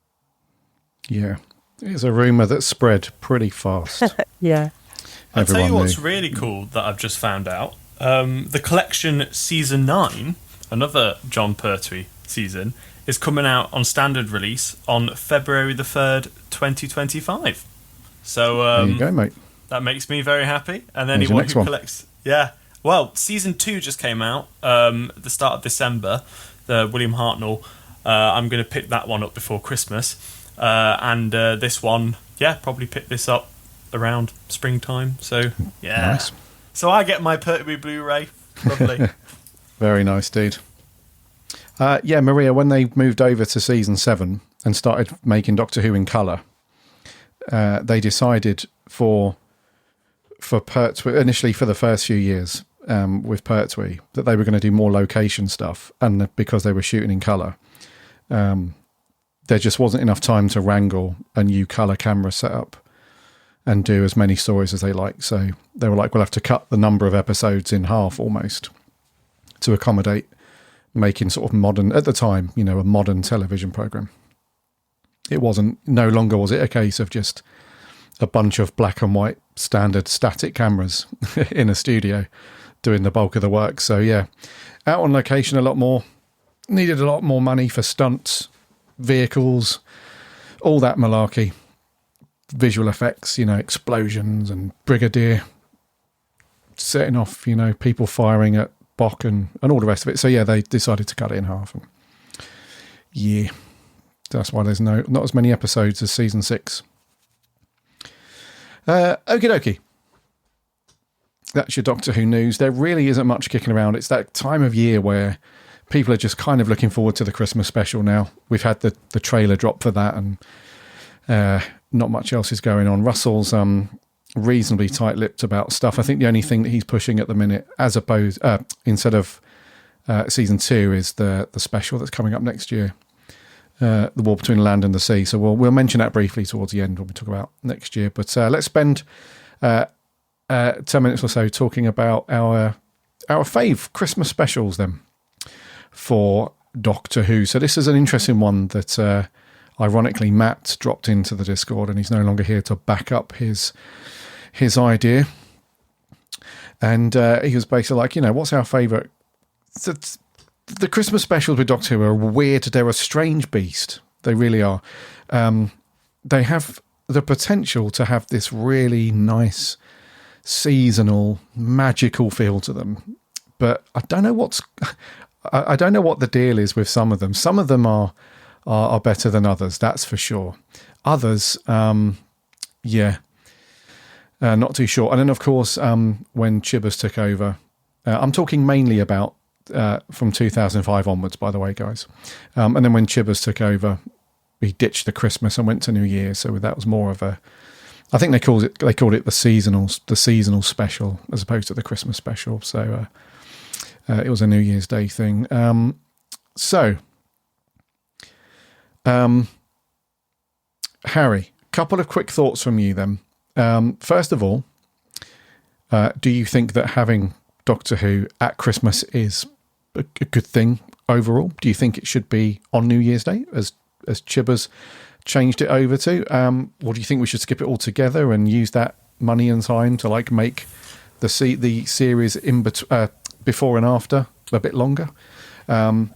Yeah, it's a rumour that spread pretty fast. Yeah. I'll tell you what's really cool that I've just found out. The collection season 9, another John Pertwee season, is coming out on standard release on February the 3rd, 2025. So there you go, mate. That makes me very happy. And anyone who collects... Yeah. Well, season 2 just came out at the start of December, the William Hartnell. I'm going to pick that one up before Christmas. And this one, probably pick this up around springtime. So, yeah. Nice. So I get my Pertwee Blu-ray. Lovely. Very nice, dude. Yeah, Maria, when they moved over to season 7 and started making Doctor Who in colour, they decided for Pertwee, initially for the first few years with Pertwee, that they were going to do more location stuff. And because they were shooting in colour, there just wasn't enough time to wrangle a new colour camera setup and do as many stories as they like. So they were like, we'll have to cut the number of episodes in half almost to accommodate making sort of modern, at the time, a modern television program. It no longer was it a case of just a bunch of black and white standard static cameras in a studio doing the bulk of the work. So yeah, out on location a lot more, needed a lot more money for stunts, vehicles, all that malarkey, visual effects, explosions and Brigadier setting off, people firing at Bok and all the rest of it. So yeah, they decided to cut it in half. And yeah, that's why there's not as many episodes as season 6. Okie dokie. That's your Doctor Who news. There really isn't much kicking around. It's that time of year where people are just kind of looking forward to the Christmas special now. We've had the trailer drop for that, and not much else is going on. Russell's reasonably tight-lipped about stuff. I think the only thing that he's pushing at the minute, as opposed instead of season 2, is the special that's coming up next year, the War Between the Land and the Sea. So we'll mention that briefly towards the end when we talk about next year. But let's spend 10 minutes or so talking about our fave Christmas specials then for Doctor Who. So this is an interesting one that ironically Matt dropped into the Discord, and he's no longer here to back up his idea. And he was basically like, what's our favourite? The Christmas specials with Doctor Who are weird. They're a strange beast. They really are. They have the potential to have this really nice, seasonal, magical feel to them. But I don't know what the deal is with some of them. Some of them are better than others, that's for sure. Others, not too sure. And then, of course, when Chibbers took over, I'm talking mainly about from 2005 onwards, by the way, guys. And then when Chibbers took over, he ditched the Christmas and went to New Year. So that was more of a, I think they called it the seasonal special as opposed to the Christmas special. So it was a New Year's Day thing. Harry, couple of quick thoughts from you then. First of all, do you think that having Doctor Who at Christmas is a good thing overall? Do you think it should be on New Year's Day, as Chibbers changed it over to? Or do you think we should skip it altogether and use that money and time to make the series before and after a bit longer? And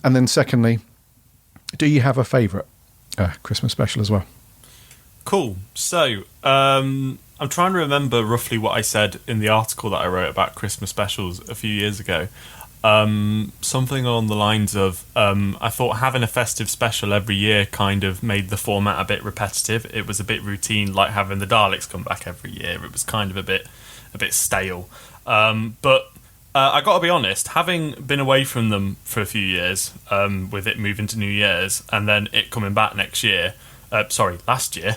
then secondly, do you have a favourite Christmas special as well? Cool. So, I'm trying to remember roughly what I said in the article that I wrote about Christmas specials a few years ago. Something along the lines of, I thought having a festive special every year kind of made the format a bit repetitive. It was a bit routine, like having the Daleks come back every year. It was kind of a bit stale. But I got to be honest, having been away from them for a few years, with it moving to New Year's and then it coming back next year, last year,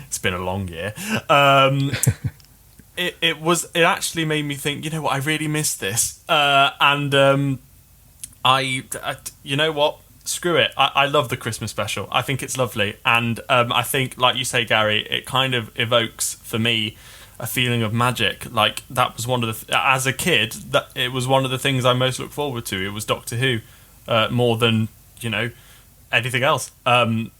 it's been a long year, it actually made me think, you know what, I really miss this, and you know what, screw it, I love the Christmas special. I think it's lovely, and I think, like you say, Gary, it kind of evokes for me a feeling of magic. Like, that was one of the as a kid, that it was one of the things I most looked forward to. It was Doctor Who, more than anything else. I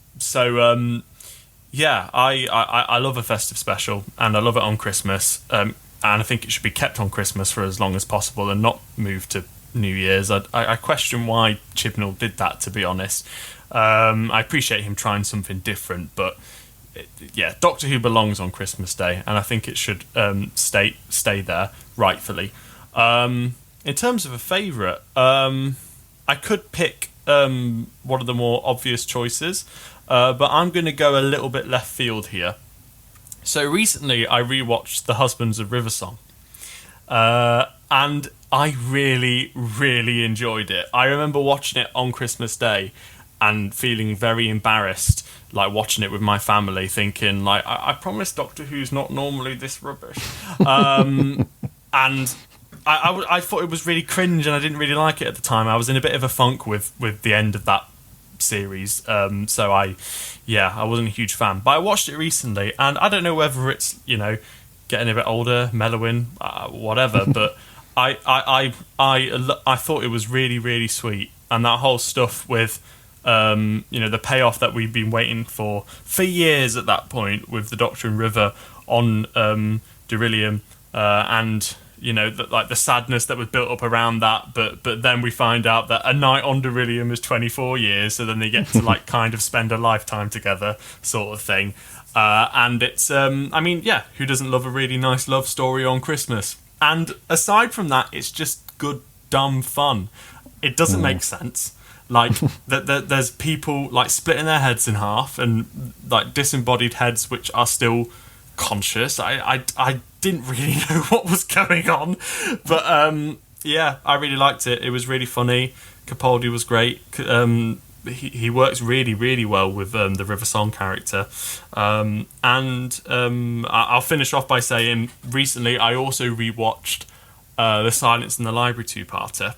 love a festive special, and I love it on Christmas, and I think it should be kept on Christmas for as long as possible and not moved to New Year's. I question why Chibnall did that, to be honest. I appreciate him trying something different, but Doctor Who belongs on Christmas Day, and I think it should stay there rightfully. In terms of a favourite, I could pick one of the more obvious choices, but I'm going to go a little bit left field here. So recently I rewatched The Husbands of Riversong, and I really, really enjoyed it. I remember watching it on Christmas Day and feeling very embarrassed, like watching it with my family, thinking like, I promise Doctor Who's not normally this rubbish. And I thought it was really cringe, and I didn't really like it at the time. I was in a bit of a funk with the end of that series, so I wasn't a huge fan. But I watched it recently, and I don't know whether it's, you know, getting a bit older, mellowing, whatever, but I thought it was really, really sweet, and that whole stuff with you know, the payoff that we've been waiting for years at that point, with the Doctor and River on Darillium, and you know, like the sadness that was built up around that, but then we find out that a night on Darillium is 24 years, so then they get to like kind of spend a lifetime together, sort of thing. And it's I mean, yeah, who doesn't love a really nice love story on Christmas? And aside from that, it's just good dumb fun. It doesn't make sense. Like there's people like splitting their heads in half, and like disembodied heads which are still conscious. I didn't really know what was going on, but yeah, I really liked it. It was really funny. Capaldi was great. He works really, really well with the River Song character. And I'll finish off by saying, recently I also rewatched The Silence in the Library two-parter,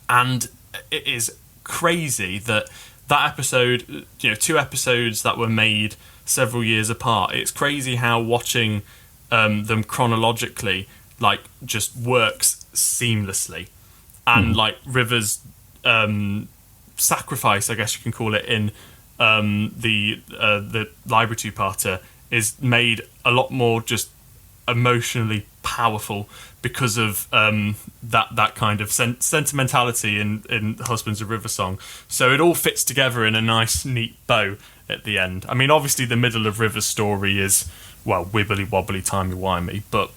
and it is crazy that episode, you know, 2 episodes that were made several years apart. It's crazy how watching them chronologically like just works seamlessly, and like River's sacrifice, I guess you can call it, in the Library two-parter is made a lot more just emotionally powerful because of that kind of sentimentality in Husbands of River Song. So it all fits together in a nice, neat bow at the end. I mean, obviously the middle of River's story is, well, wibbly wobbly, timey-wimey, but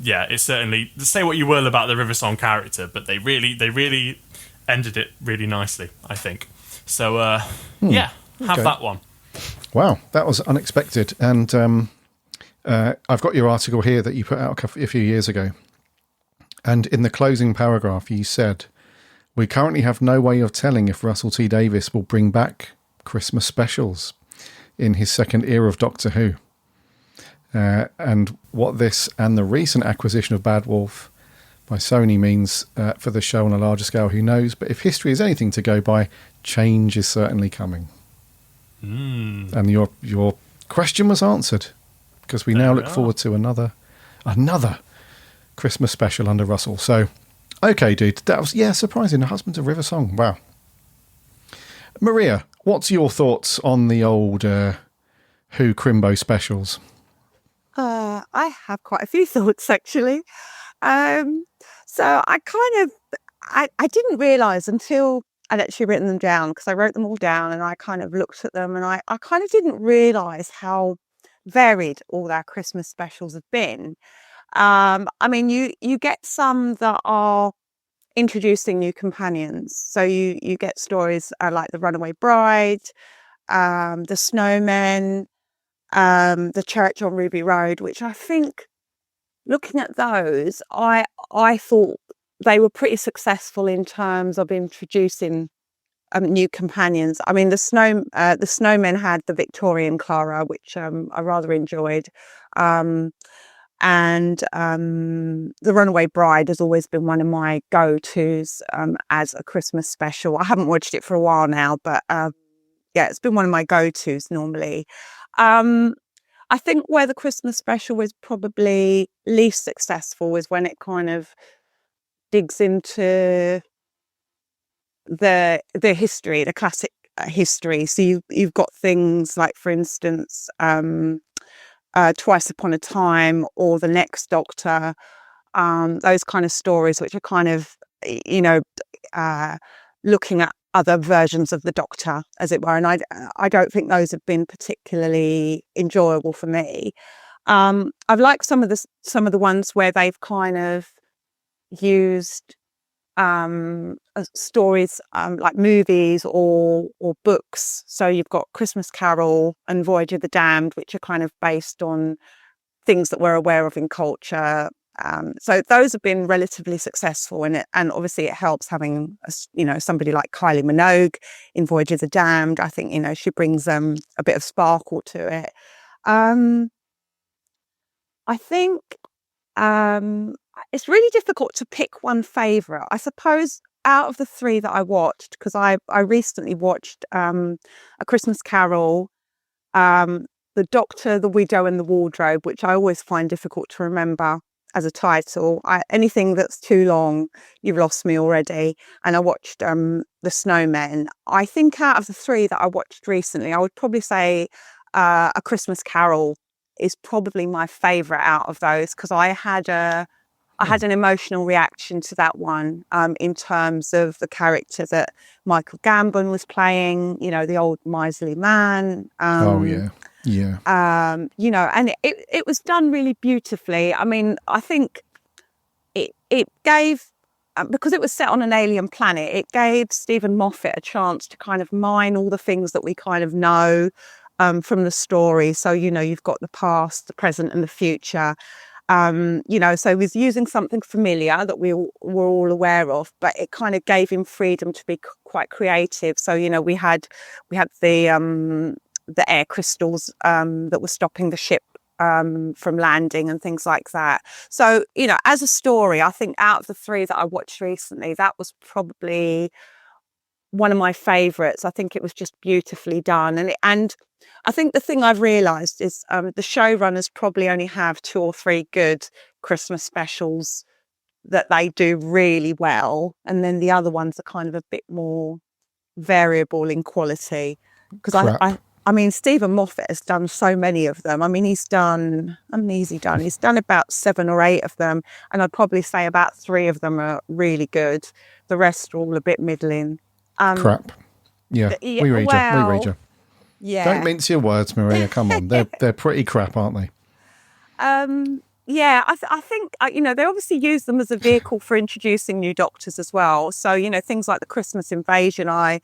yeah, it's certainly, say what you will about the River Song character, but they really ended it really nicely, I think. So yeah, have that one. Wow, that was unexpected. And I've got your article here that you put out a few years ago. And in the closing paragraph, you said, "We currently have no way of telling if Russell T Davies will bring back Christmas specials in his second era of Doctor Who. And what this and the recent acquisition of Bad Wolf by Sony means for the show on a larger scale, who knows? But if history is anything to go by, change is certainly coming." And your question was answered, because we now look forward to another Christmas special under Russell. So, okay, dude, that was, yeah, surprising. The Husbands of River Song. Wow. Maria, what's your thoughts on the old Who Crimbo specials? I have quite a few thoughts, actually. So I didn't realise until I'd actually written them down, because I wrote them all down and I kind of looked at them, and I kind of didn't realise how varied all our Christmas specials have been. I mean, you get some that are introducing new companions. So you get stories like The Runaway Bride, The Snowmen, The Church on Ruby Road, which I think, looking at those, I thought they were pretty successful in terms of introducing new companions. I mean, the Snowmen had the Victorian Clara, which I rather enjoyed, and The Runaway Bride has always been one of my go-tos as a Christmas special. I haven't watched it for a while now, but yeah, it's been one of my go-tos normally. I think where the Christmas special was probably least successful is when it kind of digs into the history, the classic history. So you've got things like, for instance, Twice Upon a Time or The Next Doctor, those kind of stories which are kind of, you know, looking at other versions of the Doctor, as it were. And I don't think those have been particularly enjoyable for me. I've liked some of the ones where they've kind of used stories like movies or books. So you've got Christmas Carol and Voyage of the Damned, which are kind of based on things that we're aware of in culture. So those have been relatively successful, and obviously it helps having somebody like Kylie Minogue in Voyage of the Damned. I think she brings a bit of sparkle to it. I think it's really difficult to pick one favourite. I suppose out of the three that I watched, because I recently watched A Christmas Carol, The Doctor, The Widow and the Wardrobe, which I always find difficult to remember as a title. Anything that's too long, you've lost me already. And I watched The Snowmen. I think out of the three that I watched recently, I would probably say A Christmas Carol is probably my favourite out of those, because I had an emotional reaction to that one, in terms of the character that Michael Gambon was playing, the old miserly man. Yeah. And it was done really beautifully. I mean, I think it gave, because it was set on an alien planet, it gave Stephen Moffat a chance to kind of mine all the things that we kind of know from the story. So, you've got the past, the present and the future. So he was using something familiar that we were all aware of, but it kind of gave him freedom to be quite creative. So, we had the air crystals that were stopping the ship from landing and things like that. So, as a story, I think out of the three that I watched recently, that was probably one of my favourites. I think it was just beautifully done. And I think the thing I've realised is the showrunners probably only have 2 or 3 good Christmas specials that they do really well. And then the other ones are kind of a bit more variable in quality. Because I mean, Stephen Moffat has done so many of them. I mean, he's done about 7 or 8 of them. And I'd probably say about 3 of them are really good. The rest are all a bit middling. Crap. Yeah, we read you. Yeah. Don't mince your words, Maria. Come on. They're pretty crap, aren't they? Yeah, I think, they obviously use them as a vehicle for introducing new Doctors as well. So, things like the Christmas Invasion, I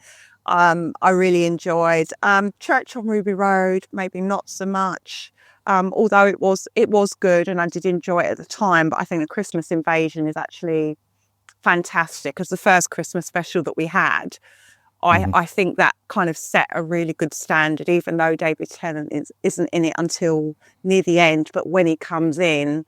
really enjoyed. Church on Ruby Road, maybe not so much. Although it was good and I did enjoy it at the time. But I think the Christmas Invasion is actually fantastic, because the first Christmas special that we had, I think that kind of set a really good standard, even though David Tennant isn't in it until near the end. But when he comes in,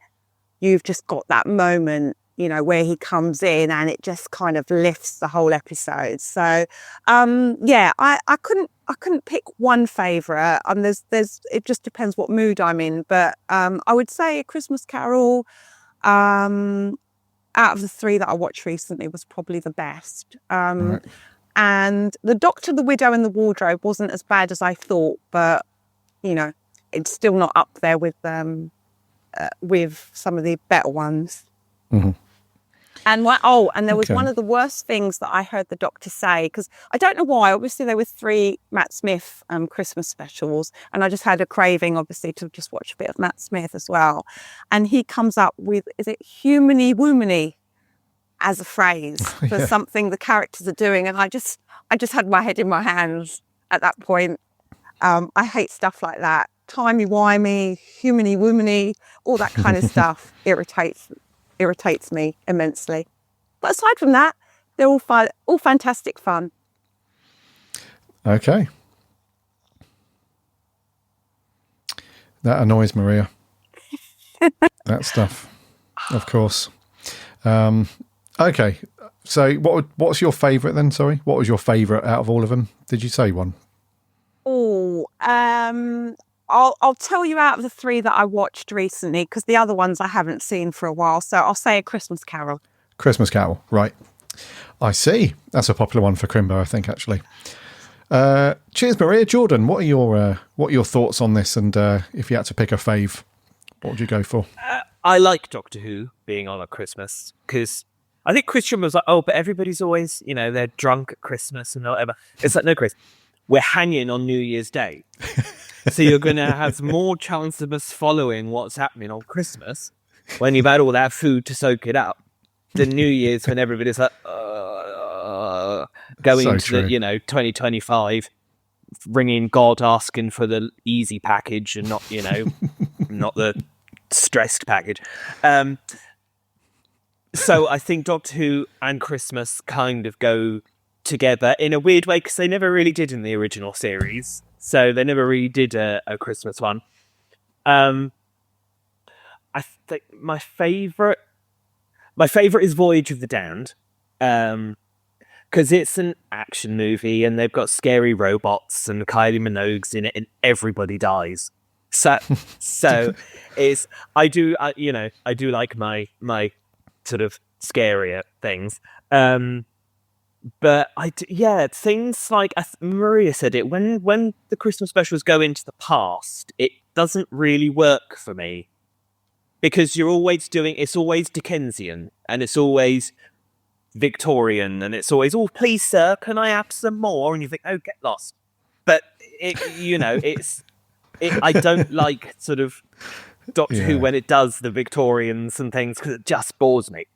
you've just got that moment, where he comes in and it just kind of lifts the whole episode. So, I couldn't pick one favourite. It just depends what mood I'm in. But I would say A Christmas Carol, out of the 3 that I watched recently, was probably the best. Right. And The Doctor, The Widow and the Wardrobe wasn't as bad as I thought, but it's still not up there with some of the better ones. Mm-hmm. And there was one of the worst things that I heard the Doctor say, because I don't know why. Obviously, there were 3 Matt Smith Christmas specials, and I just had a craving, obviously, to just watch a bit of Matt Smith as well. And he comes up with, is it humany woomany, as a phrase for something the characters are doing, and I just had my head in my hands at that point. I hate stuff like that. Timey-wimey, humany woomany, all that kind of stuff irritates me immensely. But aside from that, they're all fantastic fun. Okay. That annoys Maria. That stuff, of course. Okay. So what's your favourite then? Sorry. What was your favourite out of all of them? Did you say one? Oh, I'll tell you out of the 3 that I watched recently, because the other ones I haven't seen for a while. So I'll say A Christmas Carol. Christmas Carol, right. I see. That's a popular one for Crimbo, I think, actually. Cheers, Maria. Jordan, what are your thoughts on this? And if you had to pick a fave, what would you go for? I like Doctor Who being on at Christmas, because I think Christian was like, but everybody's always, they're drunk at Christmas and whatever. It's like, no, Chris, we're hanging on New Year's Day. So you're going to have more chance of us following what's happening on Christmas when you've had all that food to soak it up than New Year's, when everybody's like, going So into true. the, 2025, ringing God, asking for the easy package and not, not the stressed package. So I think Doctor Who and Christmas kind of go together in a weird way because they never really did in the original series. So they never really did a Christmas one. I think my favorite is Voyage of the Damned, because it's an action movie and they've got scary robots and Kylie Minogue's in it and everybody dies. So it's I do like my sort of scarier things. But things like Maria said it when the Christmas specials go into the past, it doesn't really work for me because it's always Dickensian and it's always Victorian and it's always, oh please sir, can I have some more? And you think, oh, get lost. But I don't like sort of Doctor Who when it does the Victorians and things because it just bores me.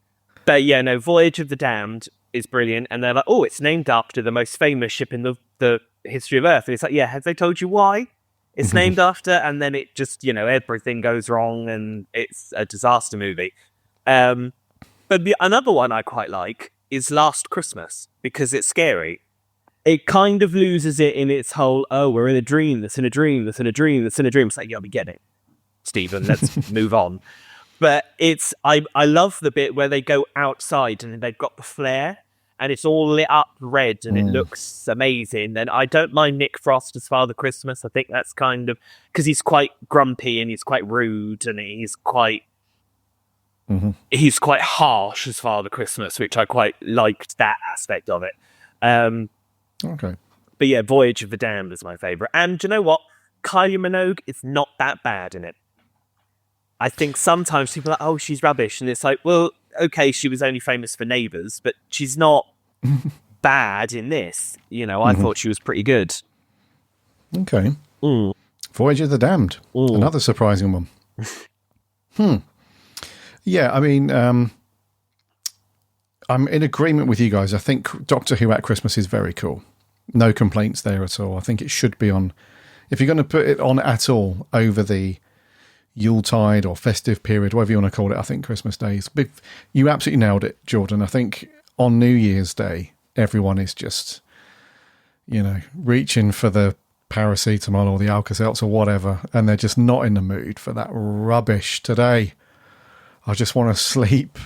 But Voyage of the Damned is brilliant, and they're like, oh, it's named after the most famous ship in the history of Earth. And it's like, yeah, have they told you why it's named after? And then it just, everything goes wrong and it's a disaster movie. But another one I quite like is Last Christmas because it's scary. It kind of loses it in its whole, oh, we're in a dream, that's in a dream, that's in a dream, that's in a dream. It's like, yeah, we get it, Stephen, let's move on. But I love the bit where they go outside and they've got the flare and it's all lit up red and it looks amazing. And I don't mind Nick Frost as Father Christmas. I think that's kind of, because he's quite grumpy and he's quite rude and he's quite harsh as Father Christmas, which I quite liked that aspect of it. Okay. But yeah, Voyage of the Damned is my favourite. And do you know what? Kylie Minogue is not that bad in it. I think sometimes people are like, oh, she's rubbish. And it's like, well, okay, she was only famous for Neighbours, but she's not bad in this. I thought she was pretty good. Okay. Voyage of the Damned. Another surprising one. Yeah, I mean, I'm in agreement with you guys. I think Doctor Who at Christmas is very cool. No complaints there at all. I think it should be on, if you're going to put it on at all over the Yuletide or festive period, whatever you want to call it, I think Christmas Day is. But you absolutely nailed it, Jordan. I think on New Year's Day, everyone is just, reaching for the paracetamol or the Alka-Seltz or whatever, and they're just not in the mood for that rubbish today. I just want to sleep.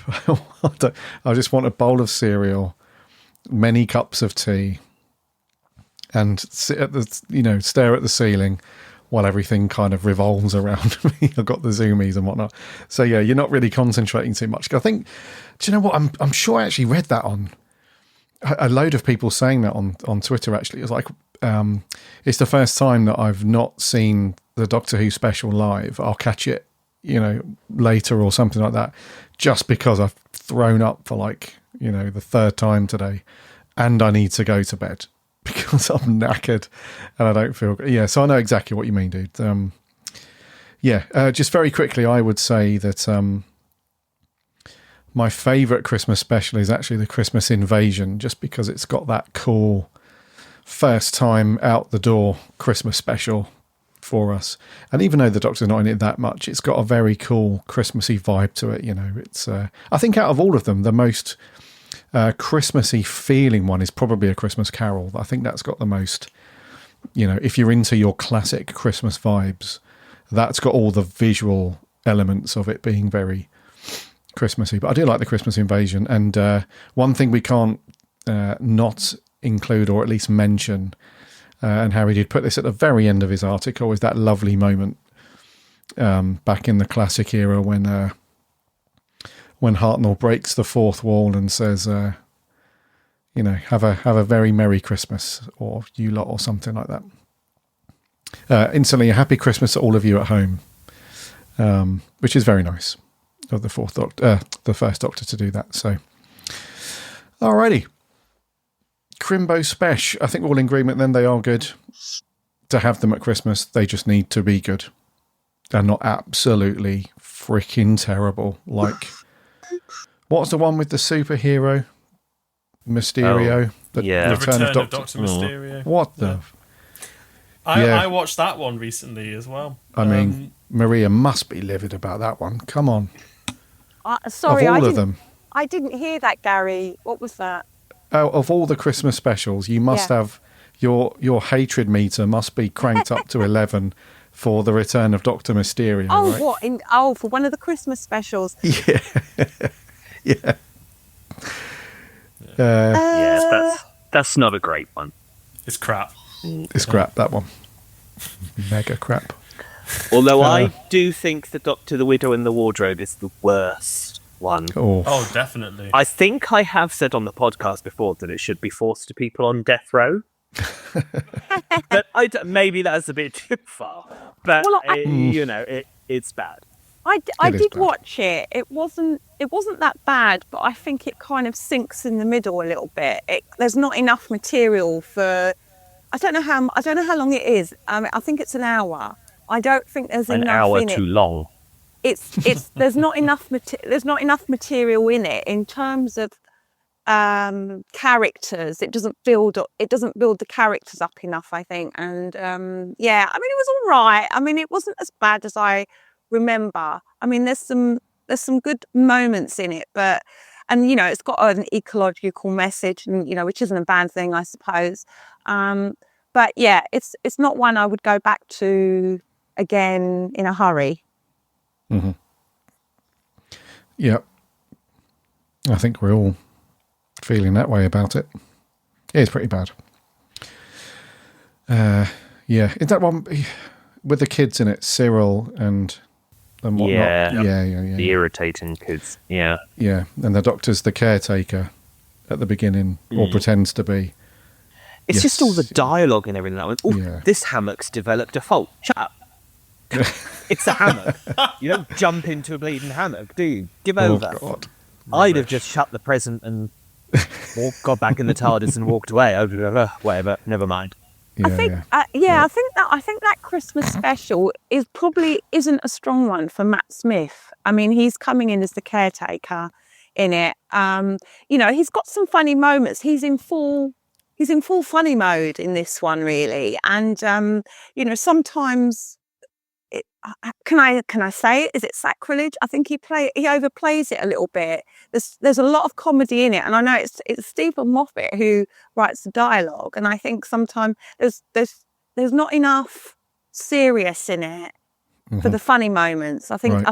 I just want a bowl of cereal, many cups of tea, and sit at the, stare at the ceiling while everything kind of revolves around me. I've got the zoomies and whatnot. So yeah, you're not really concentrating too much. I think, do you know what? I'm sure I actually read that on a load of people saying that on Twitter. Actually, it was like, it's the first time that I've not seen the Doctor Who special live. I'll catch it, later or something like that, just because I've thrown up for the third time today and I need to go to bed because I'm knackered and I don't feel good. Yeah, so I know exactly what you mean, dude. Just very quickly, I would say that my favourite Christmas special is actually the Christmas Invasion, just because it's got that cool first time out the door Christmas special for us. And even though the Doctor's not in it that much, it's got a very cool Christmassy vibe to it. It's I think out of all of them, the most Christmassy feeling one is probably A Christmas Carol. I think that's got the most, if you're into your classic Christmas vibes, that's got all the visual elements of it being very Christmassy. But I do like the Christmas Invasion. And one thing we can't not include, or at least mention, and Harry did put this at the very end of his article, is that lovely moment back in the classic era when Hartnell breaks the fourth wall and says, have a very Merry Christmas, or you lot, or something like that. Instantly, a happy Christmas to all of you at home, which is very nice of the first Doctor to do that. So, alrighty. Crimbo Spesh, I think we're all in agreement then, they are good. To have them at Christmas, they just need to be good. They're not absolutely freaking terrible. Like, what's the one with the superhero? Mysterio? The Return of Dr. Mysterio. What the... I watched that one recently as well. I mean, Maria must be livid about that one. Come on. Sorry, of all of them. I didn't hear that, Gary. What was that? Of all the Christmas specials, you must have your hatred meter must be cranked up to 11 for the return of Dr. Mysterio. Oh, right? what? For one of the Christmas specials. Yeah. Yeah. Yes, that's not a great one. It's crap. It's crap, that one. Mega crap. Although I do think the Doctor, the Widow and the Wardrobe is the worst one. Oh, definitely. I think I have said on the podcast before that it should be forced to people on death row. But maybe that's a bit too far. But it's bad. I did watch it. It wasn't that bad, but I think it kind of sinks in the middle a little bit. There's not enough material for. I don't know how long it is. I think it's an hour. I don't think there's enough. An hour in too it. long. It's there's not enough material in it in terms of characters. It doesn't build the characters up enough, I think. And I mean, it was all right. I mean, it wasn't as bad as I remember. I mean, there's some good moments in it, but it's got an ecological message, and which isn't a bad thing, I suppose. But yeah, it's not one I would go back to again in a hurry. Mm-hmm. Yeah, I think we're all feeling that way about it. It's pretty bad. Yeah, is that one with the kids in it, Cyril and whatnot? Yeah. The irritating kids. Yeah, and the Doctor's the caretaker at the beginning, or pretends to be. It's just all the dialogue and everything. This hammock's developed a fault. Shut up. It's a hammock. You don't jump into a bleeding hammock, do you? Give over. God. I'd have just shut the present and got back in the TARDIS and walked away. Whatever, never mind. I think that Christmas special isn't a strong one for Matt Smith. I mean, he's coming in as the caretaker in it. He's got some funny moments. He's in full funny mode in this one, really. And sometimes. Can I say it? Is it sacrilege? I think he overplays it a little bit. There's a lot of comedy in it, and I know it's Stephen Moffat who writes the dialogue, and I think sometimes there's not enough serious in it for the funny moments. I think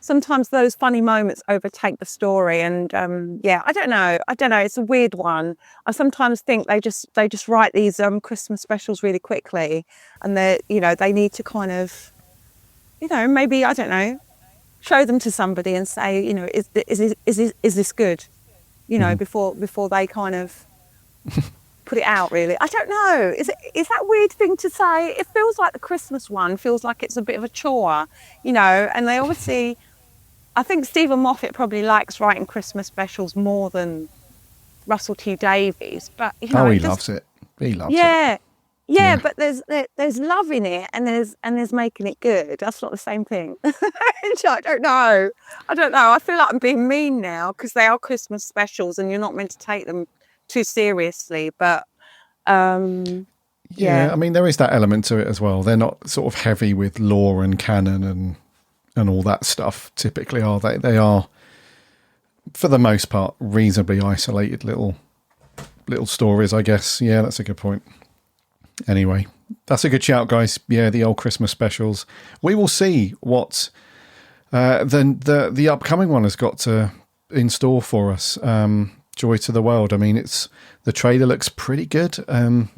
sometimes those funny moments overtake the story, and I don't know. It's a weird one. I sometimes think they just write these Christmas specials really quickly, and they need to kind of, maybe, I don't know, show them to somebody and say, is this good, before they kind of put it out. Really, I don't know. Is that a weird thing to say? It feels like the Christmas one feels like it's a bit of a chore, and they obviously. I think Stephen Moffat probably likes writing Christmas specials more than Russell T Davies, but he loves it. He loves it. Yeah, but there's love in it, and there's making it good. That's not the same thing. I don't know. I feel like I'm being mean now because they are Christmas specials, and you're not meant to take them too seriously. But I mean, there is that element to it as well. They're not sort of heavy with lore and canon and all that stuff, typically, are they? They are, for the most part, reasonably isolated little stories, I guess. Yeah, that's a good point. Anyway, that's a good shout, guys. Yeah, the old Christmas specials. We will see what the upcoming one has got in store for us. Joy to the World. I mean, the trailer looks pretty good. I'm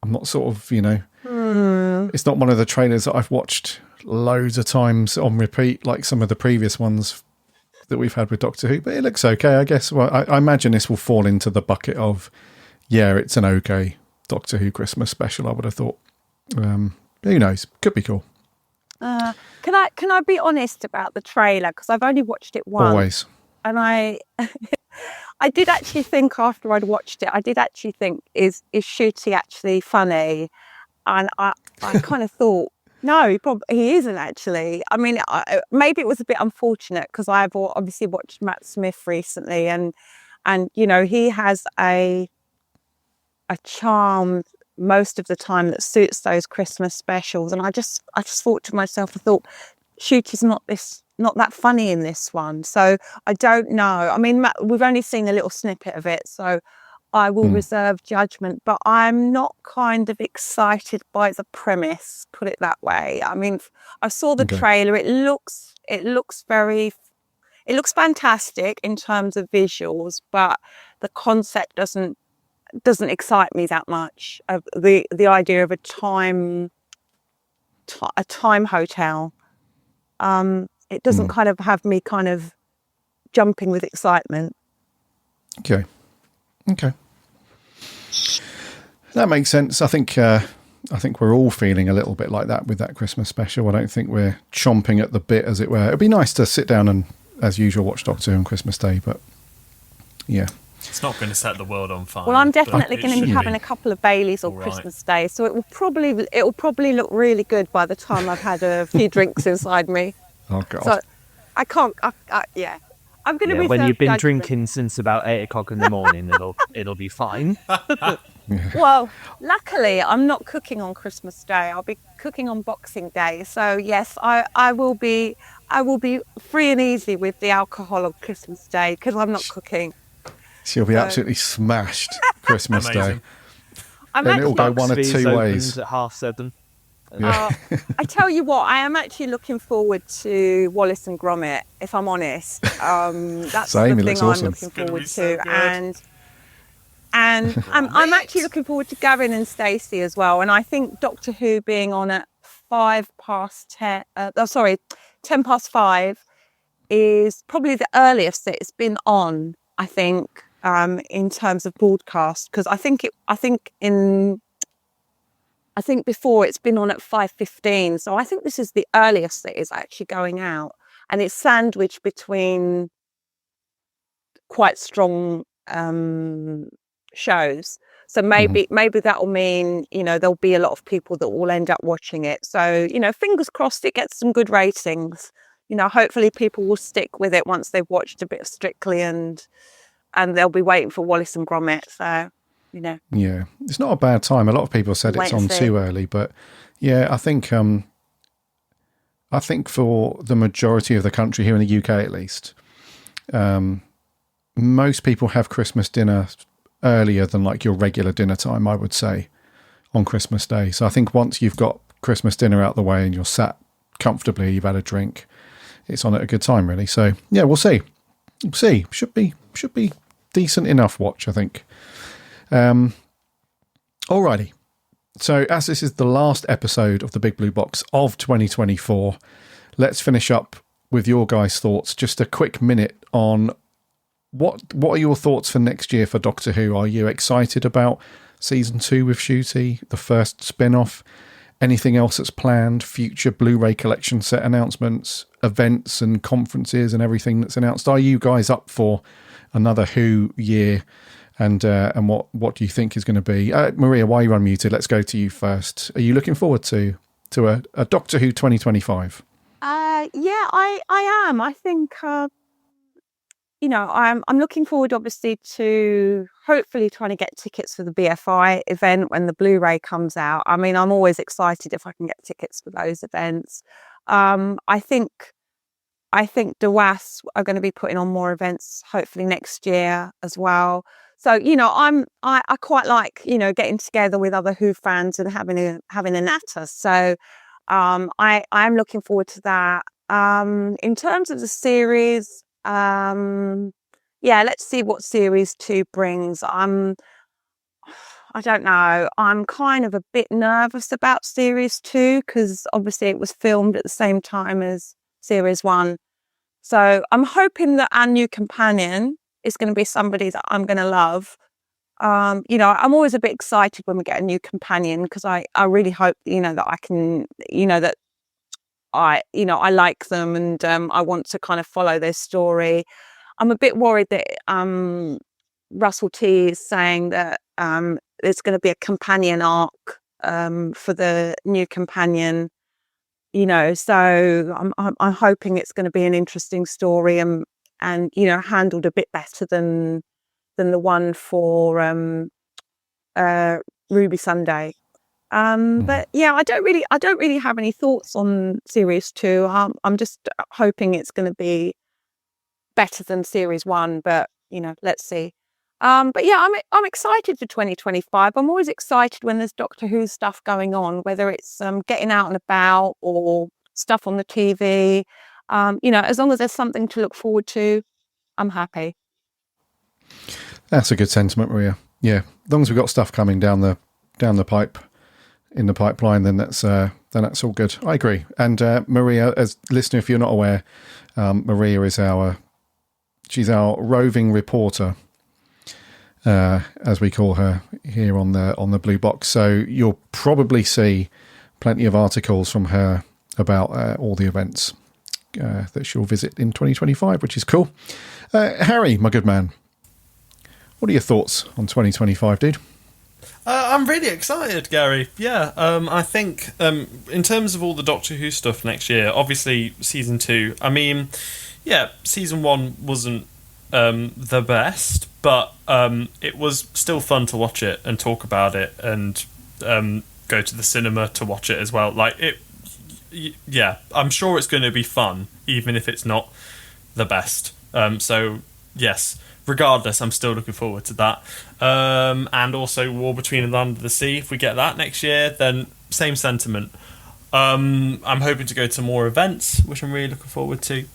not sort of, it's not one of the trailers that I've watched loads of times on repeat like some of the previous ones that we've had with Doctor Who, but it looks okay, I guess. Well, I imagine this will fall into the bucket of it's an okay Doctor Who Christmas special, I would have thought. Who knows, could be cool. Can I be honest about the trailer, because I've only watched it once. Always. And I did actually think after I'd watched it, is Shooty actually funny? And I kind of thought, no, he isn't actually. I mean, maybe it was a bit unfortunate because I've obviously watched Matt Smith recently, and he has a charm most of the time that suits those Christmas specials. And I just thought to myself, Shooty's not not that funny in this one. So I don't know. I mean, we've only seen a little snippet of it, so I will reserve judgment, but I'm not kind of excited by the premise, put it that way. I mean, I saw the trailer. It looks fantastic in terms of visuals, but the concept doesn't excite me that much. The idea of a time hotel, it doesn't kind of have me kind of jumping with excitement. Okay. That makes sense. I think we're all feeling a little bit like that with that Christmas special. I don't think we're chomping at the bit, as it were. It'd be nice to sit down and, as usual, watch Doctor Who on Christmas Day, but yeah. It's not going to set the world on fire. Well, I'm definitely going to be having a couple of Baileys on Christmas Day, so it will probably look really good by the time I've had a few drinks inside me. Oh God! So I can't. Yeah, I'm going to be. When you've been drinking since about 8 o'clock in the morning, it'll be fine. Well, luckily, I'm not cooking on Christmas Day. I'll be cooking on Boxing Day. So yes, I will be free and easy with the alcohol on Christmas Day because I'm not cooking. She'll be absolutely smashed Christmas Day. And it'll go one of two ways. At 7:30. I tell you what, I am actually looking forward to Wallace and Gromit, if I'm honest. That's Same, the thing I'm awesome. looking forward to. And I'm actually looking forward to Garry and Stacey as well. And I think Doctor Who being on at 10 past 5 is probably the earliest that it's been on, I think, in terms of broadcast. Because I think before it's been on at 5:15. So I think this is the earliest that it's actually going out. And it's sandwiched between quite strong shows. So maybe that will mean, there'll be a lot of people that will end up watching it. So, fingers crossed it gets some good ratings. Hopefully people will stick with it once they've watched a bit of Strictly and they'll be waiting for Wallace and Gromit. So, Yeah, it's not a bad time. A lot of people said it's on too early, but yeah, I think for the majority of the country here in the UK, at least, most people have Christmas dinner earlier than like your regular dinner time, I would say, on Christmas Day. So I think once you've got Christmas dinner out the way and you're sat comfortably, you've had a drink, it's on at a good time, really. So yeah, we'll see. Should be decent enough watch, I think. Alrighty. So as this is the last episode of the Big Blue Box of 2024, let's finish up with your guys' thoughts. Just a quick minute on what are your thoughts for next year for Doctor Who? Are you excited about season 2 with Ncuti, the first spin-off? Anything else that's planned? Future Blu-ray collection set announcements, events and conferences and everything that's announced? Are you guys up for another Who year? And what do you think is going to be? Maria, while you're unmuted, let's go to you first. Are you looking forward to a Doctor Who 2025? Yeah, I am. I think I'm looking forward, obviously, to hopefully trying to get tickets for the BFI event when the Blu-ray comes out. I mean, I'm always excited if I can get tickets for those events. I think DWAS are going to be putting on more events, hopefully next year as well. So, I quite like, getting together with other Who fans and having a natter. So, I'm looking forward to that. In terms of the series, let's see what series 2 brings. I don't know. I'm kind of a bit nervous about series 2 because obviously it was filmed at the same time as series 1. So I'm hoping that our new companion is going to be somebody that I'm going to love. I'm always a bit excited when we get a new companion because I really hope, that I can, that I like them and I want to kind of follow their story. I'm a bit worried that Russell T is saying that there's going to be a companion arc for the new companion. So I'm hoping it's going to be an interesting story and handled a bit better than the one for Ruby Sunday. But yeah, I don't really have any thoughts on series 2. I'm just hoping it's going to be better than series 1, but let's see. But yeah, I'm excited for 2025. I'm always excited when there's Doctor Who stuff going on, whether it's getting out and about or stuff on the TV. As long as there's something to look forward to, I'm happy. That's a good sentiment, Maria. Yeah, as long as we've got stuff coming down the pipe, in the pipeline, then that's all good. I agree. And Maria, as listener, if you're not aware, Maria is she's our roving reporter, as we call her here on the Blue Box. So you'll probably see plenty of articles from her about all the events that she'll visit in 2025, which is cool. Harry, my good man, what are your thoughts on 2025, dude? I'm really excited, Gary. Yeah, I think in terms of all the Doctor Who stuff next year, obviously season 2. I mean, yeah, season 1 wasn't the best, but it was still fun to watch it and talk about it and go to the cinema to watch it as well. Like it, yeah, I'm sure it's going to be fun, even if it's not the best. So yes. Regardless, I'm still looking forward to that. And also War Between the Land and the Sea. If we get that next year, then same sentiment. I'm hoping to go to more events, which I'm really looking forward to.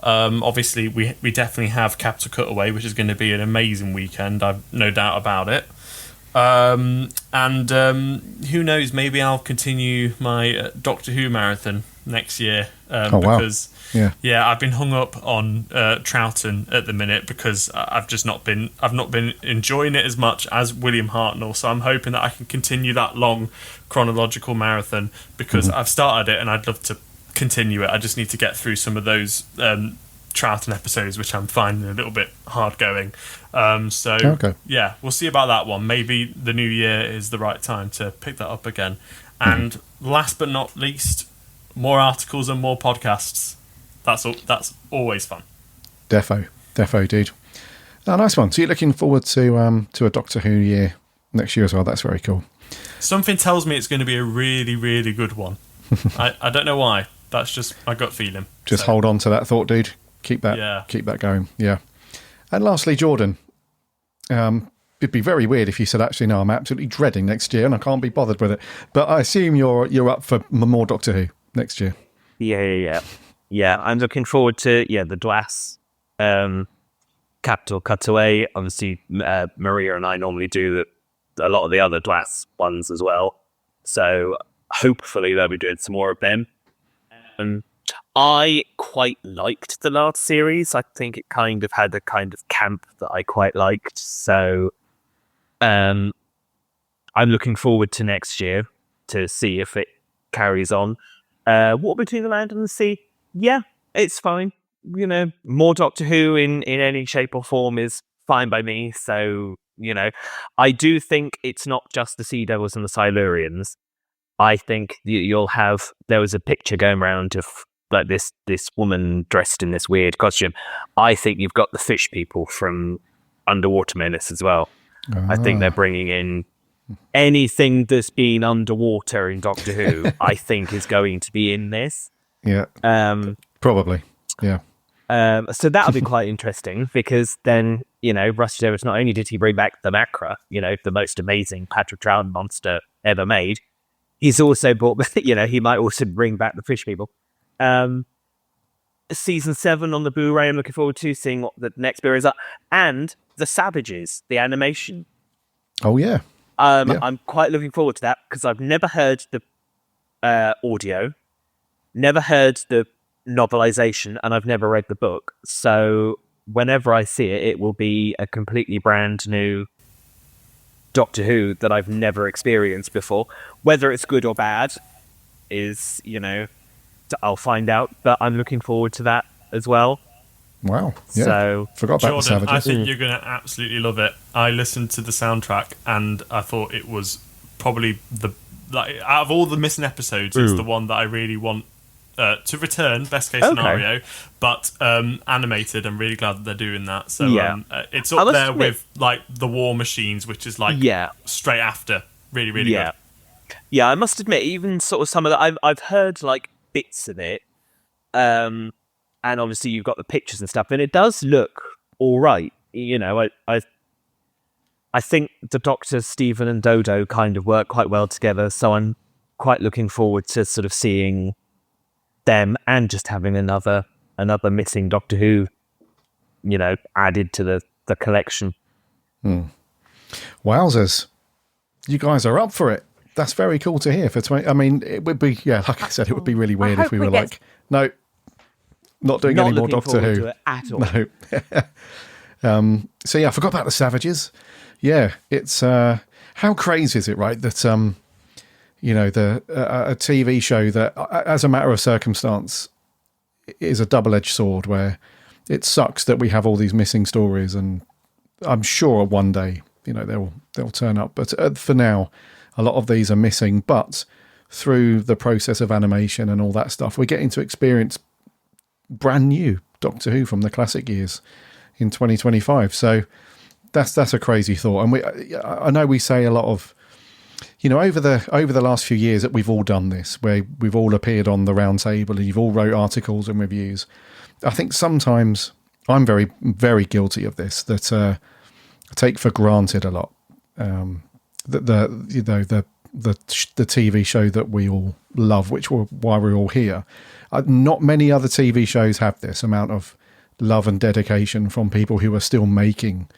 Obviously, we definitely have Capital Cutaway, which is going to be an amazing weekend. I've no doubt about it. And who knows, maybe I'll continue my Doctor Who marathon next year. Because yeah, I've been hung up on Troughton at the minute because I've not been enjoying it as much as William Hartnell. So I'm hoping that I can continue that long chronological marathon because I've started it and I'd love to continue it. I just need to get through some of those Troughton episodes, which I'm finding a little bit hard going. Yeah, we'll see about that one. Maybe the new year is the right time to pick that up again. And last but not least, more articles and more podcasts. That's always fun. Defo, dude. Oh, nice one. So you're looking forward to a Doctor Who year next year as well. That's very cool. Something tells me it's going to be a really, really good one. I don't know why. That's just my gut feeling. Just hold on to that thought, dude. Keep that going. Yeah. And lastly, Jordan. It'd be very weird if you said, actually, no, I'm absolutely dreading next year and I can't be bothered with it. But I assume you're up for more Doctor Who next year. Yeah, I'm looking forward to the Dwas Capital Cutaway. Obviously, Maria and I normally do a lot of the other Dwas ones as well. So hopefully they'll be doing some more of them. I quite liked the last series. I think it kind of had a kind of camp that I quite liked. So I'm looking forward to next year to see if it carries on. War Between the Land and the Sea. Yeah, it's fine. More Doctor Who in any shape or form is fine by me. So, I do think it's not just the Sea Devils and the Silurians. I think there was a picture going around of like this woman dressed in this weird costume. I think you've got the fish people from Underwater Menace as well. I think they're bringing in anything that's been underwater in Doctor Who, I think is going to be in this. Yeah. Probably. Yeah. So that'll be quite interesting because then, Rusty Davis, not only did he bring back the Macra, the most amazing Patrick Troughton monster ever made, he's also brought, he might also bring back the fish people. Season 7 on the Blu-ray, I'm looking forward to seeing what the next series are. And the Savages, the animation. Oh, yeah. I'm quite looking forward to that because I've never heard the audio, never heard the novelization, and I've never read the book. So whenever I see it, it will be a completely brand new Doctor Who that I've never experienced before. Whether it's good or bad is, I'll find out. But I'm looking forward to that as well. Wow. Yeah. So, forgot about Jordan, the Savages. I think you're going to absolutely love it. I listened to the soundtrack and I thought it was probably out of all the missing episodes, it's the one that I really want to return, best case scenario, but animated. I'm really glad that they're doing that. So it's up there with like the War Machines, which is like straight after. Really, really good. Yeah, I must admit, even sort of some of that, I've heard like bits of it, and obviously you've got the pictures and stuff, and it does look all right. You know, I think the Doctor, Stephen, and Dodo kind of work quite well together, so I'm quite looking forward to sort of seeing them and just having another missing Doctor Who, you know, added to the collection. Wowzers. You guys are up for it. That's very cool to hear. I mean, it would be, like I said, it would be really weird if we were like, no, not doing any more Doctor Who. To it at all. No. So yeah, I forgot about the Savages. Yeah, it's how crazy is it, right? That you know, a TV show that, as a matter of circumstance, is a double-edged sword. Where it sucks that we have all these missing stories, and I'm sure one day, you know, they'll turn up. But for now, a lot of these are missing. But through the process of animation and all that stuff, we're getting to experience brand new Doctor Who from the classic years in 2025. So that's a crazy thought. And I know we say a lot of, you know, over the last few years that we've all done this, where we've all appeared on the round table and you've all wrote articles and reviews. I think sometimes I'm very, very guilty of this, that I take for granted a lot. That the TV show that we all love, why we're all here. Not many other TV shows have this amount of love and dedication from people who are still making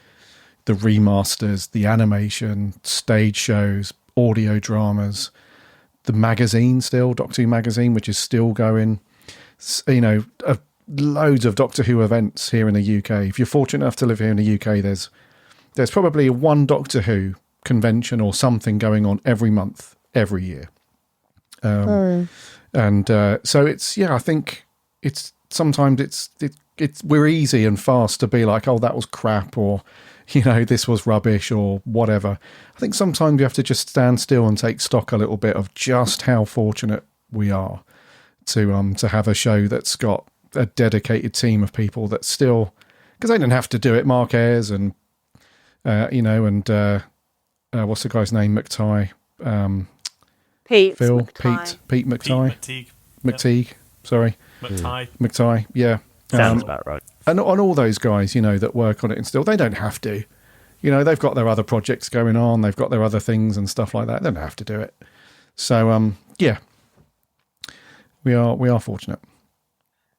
the remasters, the animation, stage shows, audio dramas, the magazine still, Doctor Who magazine, which is still going. You know, loads of Doctor Who events here in the UK. If you're fortunate enough to live here in the UK, there's probably one Doctor Who convention or something going on every month, every year. And so it's, I think it's sometimes it's we're easy and fast to be like, oh, that was crap, or, you know, this was rubbish or whatever. I think sometimes you have to just stand still and take stock a little bit of just how fortunate we are to have a show that's got a dedicated team of people that still, because they didn't have to do it. Mark Ayres and, you know, and what's the guy's name? McTighe. Pete McTighe. McTeague. Sorry. McTighe. Yeah. Sounds about right. And on all those guys, you know, that work on it and still, they don't have to. You know, they've got their other projects going on. They've got their other things and stuff like that. They don't have to do it. So, yeah, we are fortunate.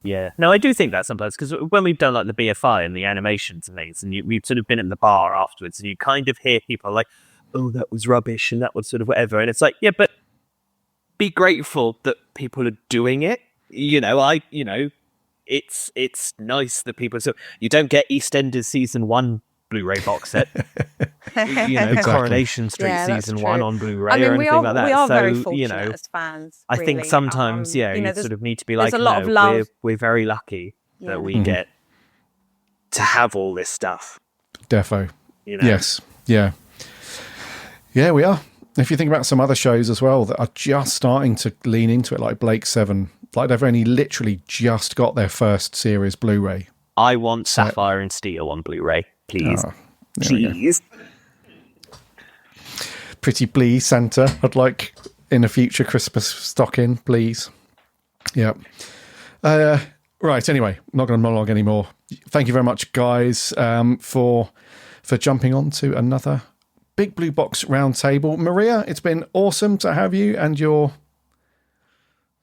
Yeah. No, I do think that sometimes, because when we've done like the BFI and the animations and things, and we've sort of been at the bar afterwards, and you kind of hear people like, oh, that was rubbish and that was sort of whatever. And it's like, yeah, but be grateful that people are doing it. It's nice that people, so you don't get EastEnders season 1 Blu-ray box set, Exactly. Coronation Street season 1 on Blu-ray or anything like that. We are so, very fortunate as fans. I think sometimes, you sort of need to be like, a lot of love. We're very lucky that we get to have all this stuff. Defo. You know? Yes. Yeah. Yeah, we are. If you think about some other shows as well that are just starting to lean into it, like Blake 7, like they've only literally just got their first series Blu-ray. I want Sapphire and Steel on Blu-ray, please. Please. Pretty please, Santa. I'd like in a future Christmas stocking, please. Yeah. Right, anyway, I'm not going to monologue anymore. Thank you very much, guys, for jumping on to another Big Blue Box Roundtable. Maria, it's been awesome to have you and your,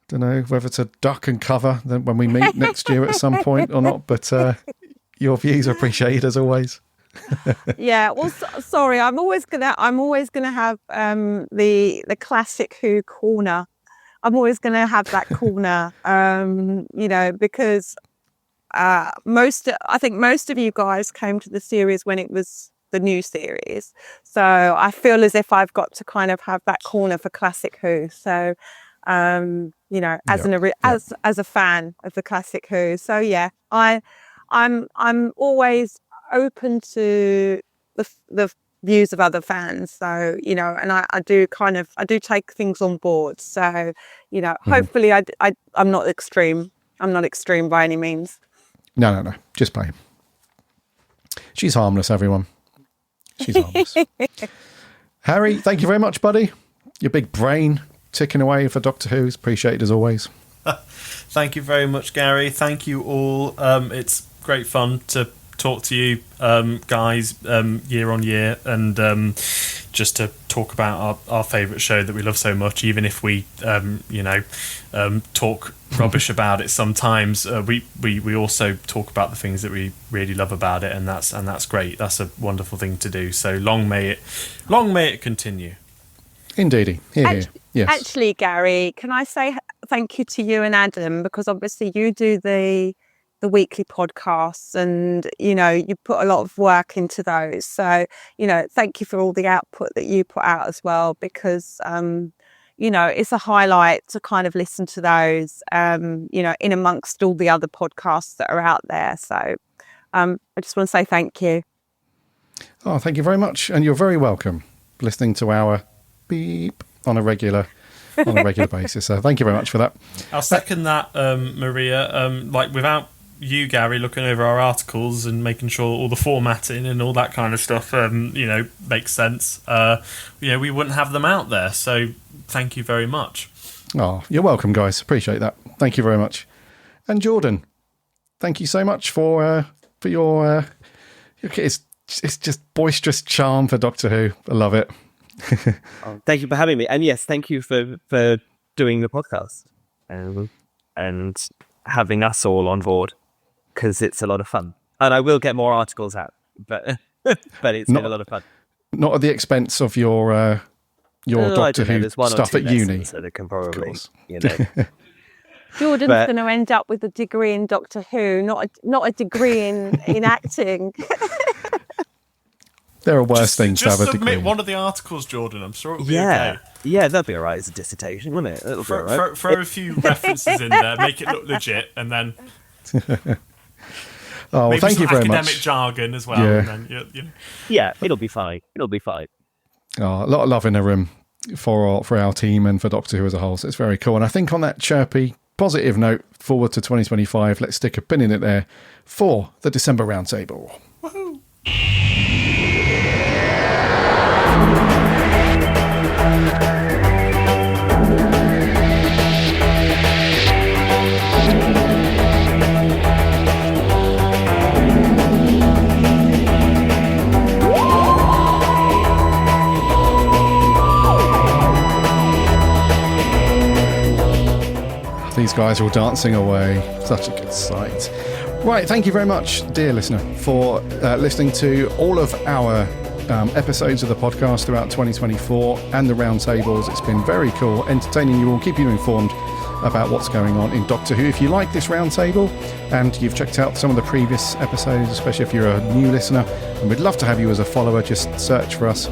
don't know whether to duck and cover when we meet next year at some point or not, but your views are appreciated as always. Yeah, well, sorry, I'm always gonna have the classic Who corner. I'm always gonna have that corner, you know, because I think most of you guys came to the series when it was the new series, so I feel as if I've got to kind of have that corner for classic Who. So, you know, as a fan of the classic Who, so yeah, I'm always open to the views of other fans. So, you know, and I do take things on board. So, you know, hopefully I'm not extreme. I'm not extreme by any means. No. Just play. She's harmless, everyone. She's harmless. Harry, thank you very much, buddy. your big brain ticking away for Doctor Who is appreciated as always. Thank you very much, Gary. Thank you all. It's great fun to talk to you guys year on year, and just to talk about our favourite show that we love so much, even if we talk rubbish about it sometimes. We also talk about the things that we really love about it, and that's great. That's a wonderful thing to do. So long may it continue. Indeedy. Here. Yes. Actually, Gary, can I say thank you to you and Adam, because obviously you do the weekly podcasts, and you put a lot of work into those. So thank you for all the output that you put out as well, because it's a highlight to kind of listen to those in amongst all the other podcasts that are out there. So I just want to say thank you. Oh, thank you very much, and you're very welcome listening to our beep on a regular basis. So thank you very much for that. I'll second that, Maria. Without you, Gary, looking over our articles and making sure all the formatting and all that kind of stuff, makes sense. We wouldn't have them out there. So thank you very much. Oh, you're welcome, guys. Appreciate that. Thank you very much. And Jordan, thank you so much for your. It's just boisterous charm for Doctor Who. I love it. Thank you for having me, and yes, thank you for doing the podcast and having us all on board, because it's a lot of fun, and I will get more articles out, but it's been a lot of fun. Not at the expense of your Doctor Who stuff at uni. So they can probably, Jordan's going to end up with a degree in Doctor Who, not a degree in acting. There are worse things to have a degree. Just submit one of the articles, Jordan. I'm sure it'll be okay. Yeah, that'd be all right as a dissertation, wouldn't it? It'll be all right. Throw a few references in there, make it look legit, and then maybe thank you very much. Academic jargon as well. Yeah. And then, Yeah, it'll be fine. It'll be fine. Oh, a lot of love in the room for our team and for Doctor Who as a whole. So it's very cool. And I think on that chirpy, positive note, forward to 2025, let's stick a pin in it there for the December Roundtable. Woohoo! These guys are all dancing away. Such a good sight. Right, thank you very much, dear listener, for listening to all of our episodes of the podcast throughout 2024 and the roundtables. It's been very cool, entertaining you all, keeping you informed about what's going on in Doctor Who. If you like this roundtable and you've checked out some of the previous episodes, especially if you're a new listener, and we'd love to have you as a follower, just search for us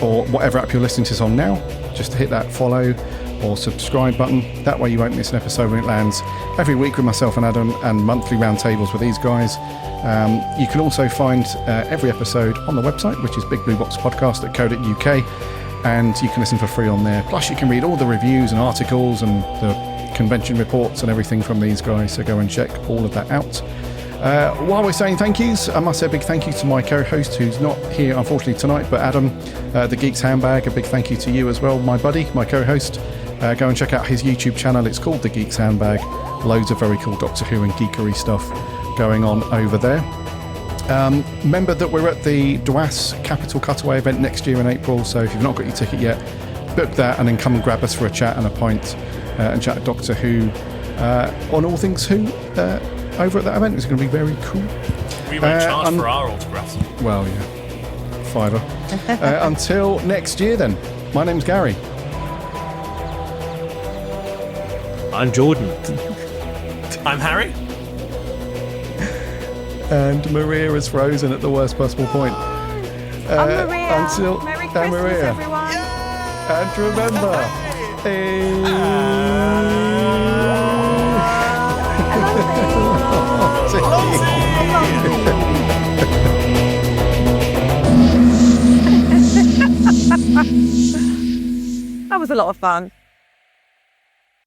or whatever app you're listening to this on now. Just hit that follow or subscribe button. That way you won't miss an episode when it lands every week with myself and Adam, and monthly roundtables with these guys. You can also find every episode on the website, which is bigblueboxpodcast.co.uk, and you can listen for free on there. Plus you can read all the reviews and articles and the convention reports and everything from these guys, so go and check all of that out. While we're saying thank yous, I must say a big thank you to my co-host, who's not here unfortunately tonight, but Adam, the Geek's Handbag. A big thank you to you as well, my buddy, my co-host. Go and check out his YouTube channel. It's called The Geek's Handbag. Loads of very cool Doctor Who and geekery stuff going on over there. Remember that we're at the DWAS Capital Cutaway event next year in April, so if you've not got your ticket yet, book that and then come and grab us for a chat and a pint and chat Doctor Who on all things Who over at that event. It's going to be very cool. We won't charge for our autographs. Well, yeah, £5. Until next year then, my name's Gary. I'm Jordan. I'm Harry. And Maria is frozen at the worst possible point. I'm Maria. Until Merry Christmas, Maria. everyone. And remember, That was a lot of fun.